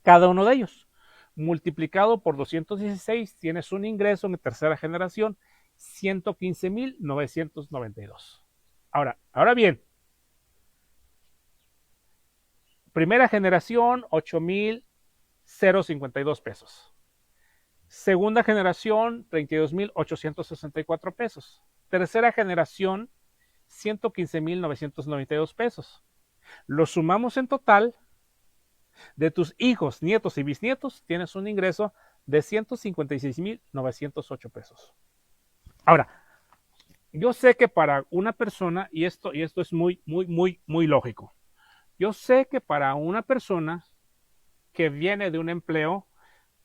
cada uno de ellos. Multiplicado por 216, tienes un ingreso en tercera generación, 115,992. Ahora bien, primera generación, 8,052 pesos. Segunda generación, 32,864 pesos. Tercera generación, 115,992 pesos. Lo sumamos en total. De tus hijos, nietos y bisnietos, tienes un ingreso de 156,908 pesos. Ahora, yo sé que para una persona, y esto es muy lógico, yo sé que para una persona que viene de un empleo,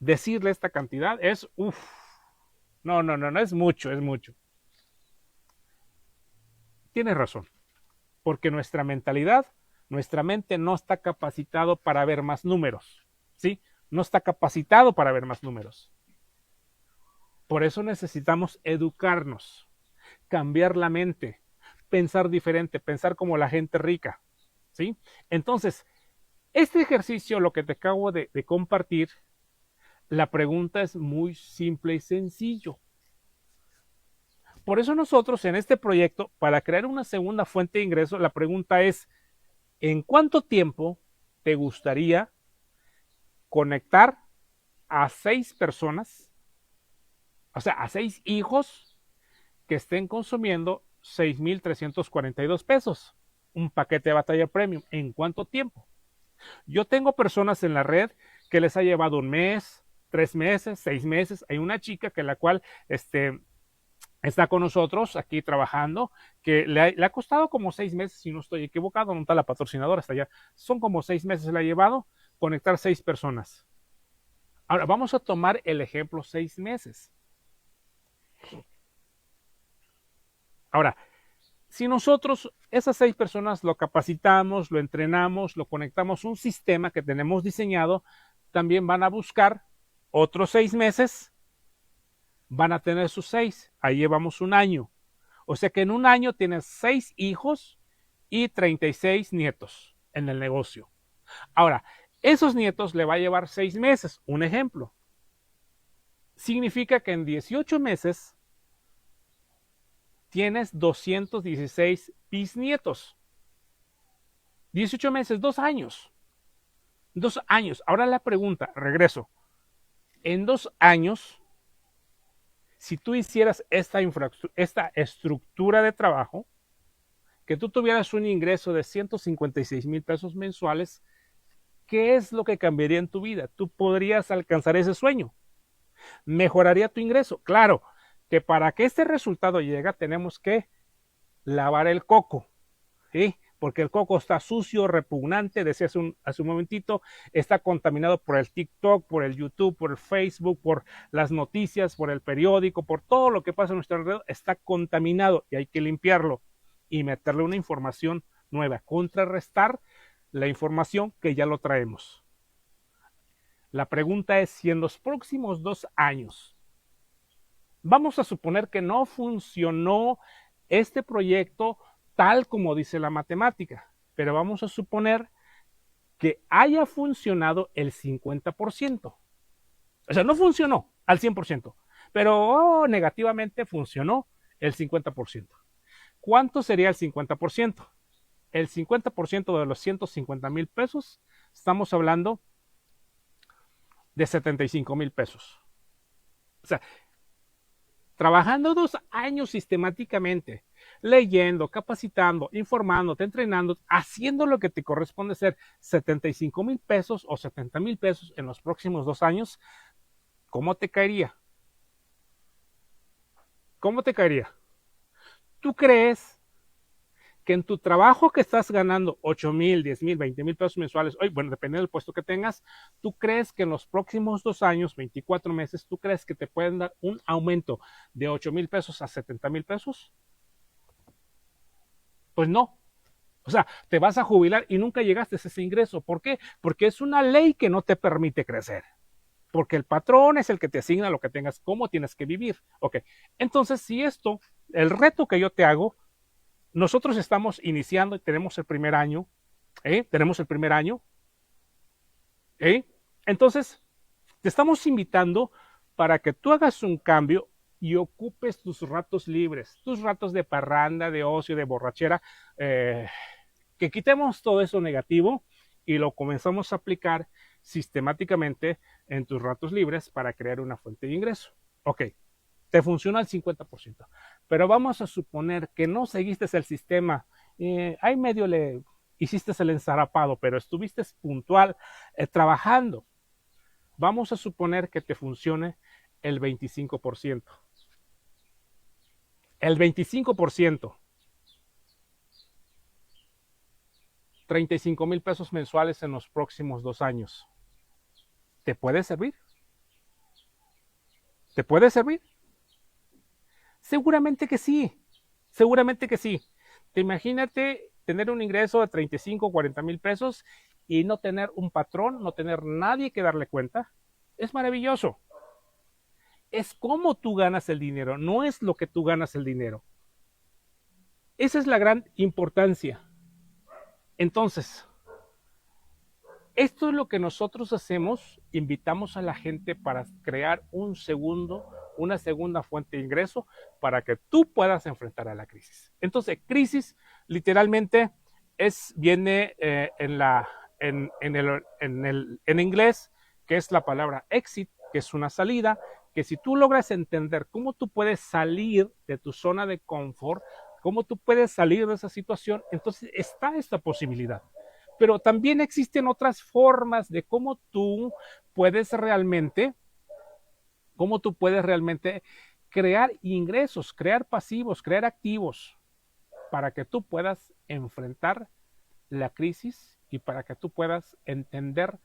decirle esta cantidad es, no, es mucho. Tienes razón, porque nuestra mentalidad, nuestra mente no está capacitado para ver más números, ¿sí? No está capacitado para ver más números. Por eso necesitamos educarnos, cambiar la mente, pensar diferente, pensar como la gente rica, ¿sí? Entonces, este ejercicio, lo que te acabo de compartir, la pregunta es muy simple y sencillo. Por eso nosotros en este proyecto, para crear una segunda fuente de ingreso, la pregunta es, ¿en cuánto tiempo te gustaría conectar a 6 personas, o sea, a 6 hijos que estén consumiendo 6,342 pesos? Un paquete de batalla premium. ¿En cuánto tiempo? Yo tengo personas en la red que les ha llevado 1 mes, 3 meses, 6 meses. Hay una chica que la cual está con nosotros aquí trabajando, que le ha costado como 6 meses, si no estoy equivocado, no está la patrocinadora hasta allá. Son como 6 meses le ha llevado conectar 6 personas. Ahora, vamos a tomar el ejemplo 6 meses. Ahora, si nosotros esas 6 personas lo capacitamos, lo entrenamos, lo conectamos a un sistema que tenemos diseñado, también van a buscar otros 6 meses, van a tener sus 6. Ahí llevamos 1 año. O sea que en 1 año tienes 6 hijos y 36 nietos en el negocio. Ahora, esos nietos le va a llevar 6 meses. Un ejemplo. Significa que en 18 meses tienes 216 bisnietos. 18 meses, 2 años. 2 años. Ahora la pregunta, regreso. En 2 años, si tú hicieras esta estructura de trabajo, que tú tuvieras un ingreso de 156,000 pesos mensuales, ¿qué es lo que cambiaría en tu vida? Tú podrías alcanzar ese sueño. ¿Mejoraría tu ingreso? Claro, que para que este resultado llegue tenemos que lavar el coco, ¿sí? Porque el coco está sucio, repugnante, decía hace un momentito, está contaminado por el TikTok, por el YouTube, por el Facebook, por las noticias, por el periódico, por todo lo que pasa a nuestro alrededor, está contaminado y hay que limpiarlo y meterle una información nueva, contrarrestar la información que ya lo traemos. La pregunta es si en los próximos 2 años, vamos a suponer que no funcionó este proyecto tal como dice la matemática, pero vamos a suponer que haya funcionado el 50%. O sea, no funcionó al 100%, pero negativamente funcionó el 50%. ¿Cuánto sería el 50%? El 50% de los 150,000 pesos, estamos hablando de 75,000 pesos. O sea, trabajando 2 años sistemáticamente, leyendo, capacitando, informándote, entrenando, haciendo lo que te corresponde hacer, 75,000 pesos o 70,000 pesos en los próximos 2 años, ¿cómo te caería? ¿Cómo te caería? ¿Tú crees que en tu trabajo que estás ganando 8,000, 10,000, 20,000 pesos mensuales, hoy, bueno, dependiendo del puesto que tengas, tú crees que en los próximos 2 años, 24 meses, tú crees que te pueden dar un aumento de 8,000 pesos a 70,000 pesos? Pues no. O sea, te vas a jubilar y nunca llegaste a ese ingreso. ¿Por qué? Porque es una ley que no te permite crecer. Porque el patrón es el que te asigna lo que tengas, cómo tienes que vivir. Ok, entonces si esto, el reto que yo te hago, nosotros estamos iniciando y tenemos el primer año, tenemos el primer año, entonces te estamos invitando para que tú hagas un cambio y ocupes tus ratos libres, tus ratos de parranda, de ocio, de borrachera, que quitemos todo eso negativo y lo comenzamos a aplicar sistemáticamente en tus ratos libres para crear una fuente de ingreso. Ok, te funciona al 50%, pero vamos a suponer que no seguiste el sistema, ahí medio le hiciste el ensarapado, pero estuviste puntual trabajando. Vamos a suponer que te funcione el 25%. El 25%. 35,000 pesos mensuales en los próximos 2 años. ¿Te puede servir? ¿Te puede servir? Seguramente que sí. Seguramente que sí. Te imagínate tener un ingreso de 35, 40,000 pesos y no tener un patrón, no tener nadie que darle cuenta. Es maravilloso. Es cómo tú ganas el dinero, no es lo que tú ganas el dinero. Esa es la gran importancia. Entonces, esto es lo que nosotros hacemos, invitamos a la gente para crear una segunda fuente de ingreso para que tú puedas enfrentar a la crisis. Entonces, crisis literalmente viene en inglés, que es la palabra exit, que es una salida, que si tú logras entender cómo tú puedes salir de tu zona de confort, cómo tú puedes salir de esa situación, entonces está esta posibilidad. Pero también existen otras formas de cómo tú puedes realmente crear ingresos, crear pasivos, crear activos para que tú puedas enfrentar la crisis y para que tú puedas entender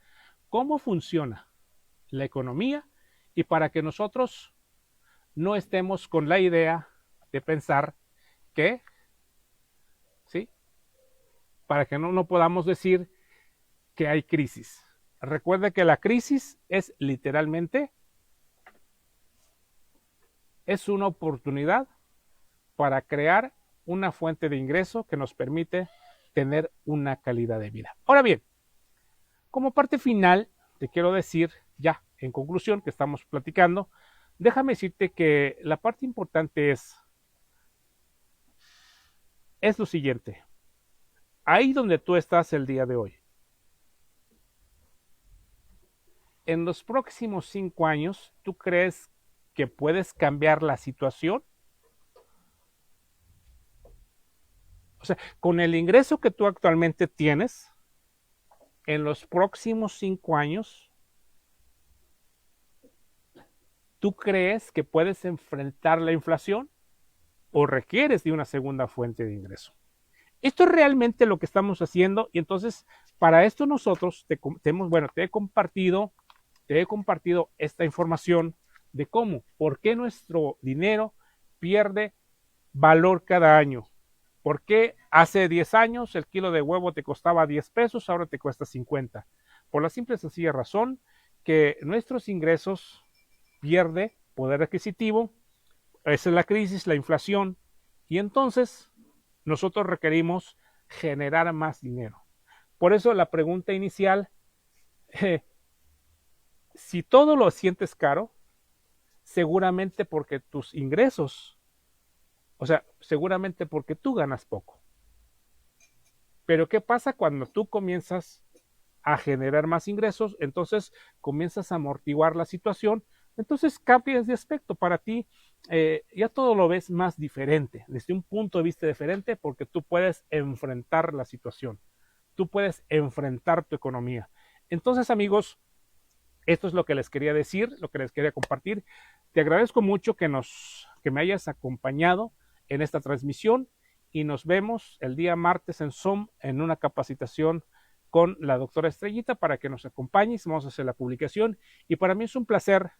cómo funciona la economía y para que nosotros no estemos con la idea de pensar que, ¿sí? Para que no podamos decir que hay crisis. Recuerde que la crisis es literalmente una oportunidad para crear una fuente de ingreso que nos permite tener una calidad de vida. Ahora bien, como parte final, te quiero decir, ya en conclusión que estamos platicando, déjame decirte que la parte importante es lo siguiente. Ahí donde tú estás el día de hoy, en los próximos 5 años, ¿tú crees que puedes cambiar la situación? O sea, con el ingreso que tú actualmente tienes, en los próximos 5 años, ¿tú crees que puedes enfrentar la inflación o requieres de una segunda fuente de ingreso? Esto es realmente lo que estamos haciendo y entonces para esto nosotros te he compartido esta información de por qué nuestro dinero pierde valor cada año. ¿Por qué hace 10 años el kilo de huevo te costaba 10 pesos, ahora te cuesta 50? Por la simple y sencilla razón que nuestros ingresos pierden poder adquisitivo, esa es la crisis, la inflación, y entonces nosotros requerimos generar más dinero. Por eso la pregunta inicial, si todo lo sientes caro, seguramente porque tus ingresos, o sea, seguramente porque tú ganas poco. Pero ¿qué pasa cuando tú comienzas a generar más ingresos? Entonces comienzas a amortiguar la situación, entonces cambias de aspecto. Para ti ya todo lo ves más diferente, desde un punto de vista diferente, porque tú puedes enfrentar la situación, tú puedes enfrentar tu economía. Entonces, amigos, esto es lo que les quería decir, lo que les quería compartir. Te agradezco mucho que me hayas acompañado en esta transmisión y nos vemos el día martes en Zoom en una capacitación con la doctora Estrellita para que nos acompañes. Vamos a hacer la publicación y para mí es un placer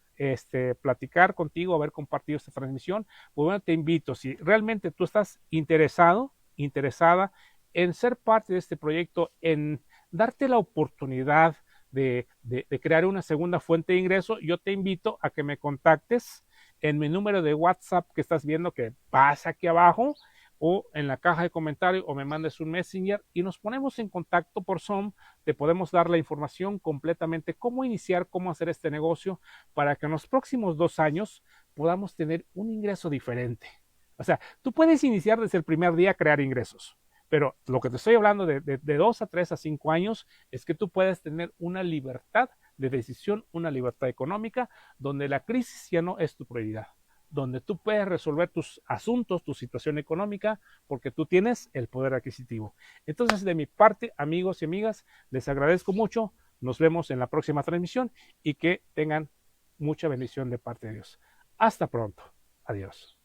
platicar contigo, haber compartido esta transmisión. Pues bueno, te invito, si realmente tú estás interesada en ser parte de este proyecto, en darte la oportunidad de crear una segunda fuente de ingreso, yo te invito a que me contactes en mi número de WhatsApp que estás viendo que pasa aquí abajo o en la caja de comentarios o me mandes un Messenger y nos ponemos en contacto por Zoom. Te podemos dar la información completamente cómo iniciar, cómo hacer este negocio para que en los próximos 2 años podamos tener un ingreso diferente. O sea, tú puedes iniciar desde el primer día a crear ingresos, pero lo que te estoy hablando de 2 a 3 a 5 años es que tú puedes tener una libertad de decisión, una libertad económica, donde la crisis ya no es tu prioridad, donde tú puedes resolver tus asuntos, tu situación económica, porque tú tienes el poder adquisitivo. Entonces, de mi parte, amigos y amigas, les agradezco mucho. Nos vemos en la próxima transmisión y que tengan mucha bendición de parte de Dios. Hasta pronto. Adiós.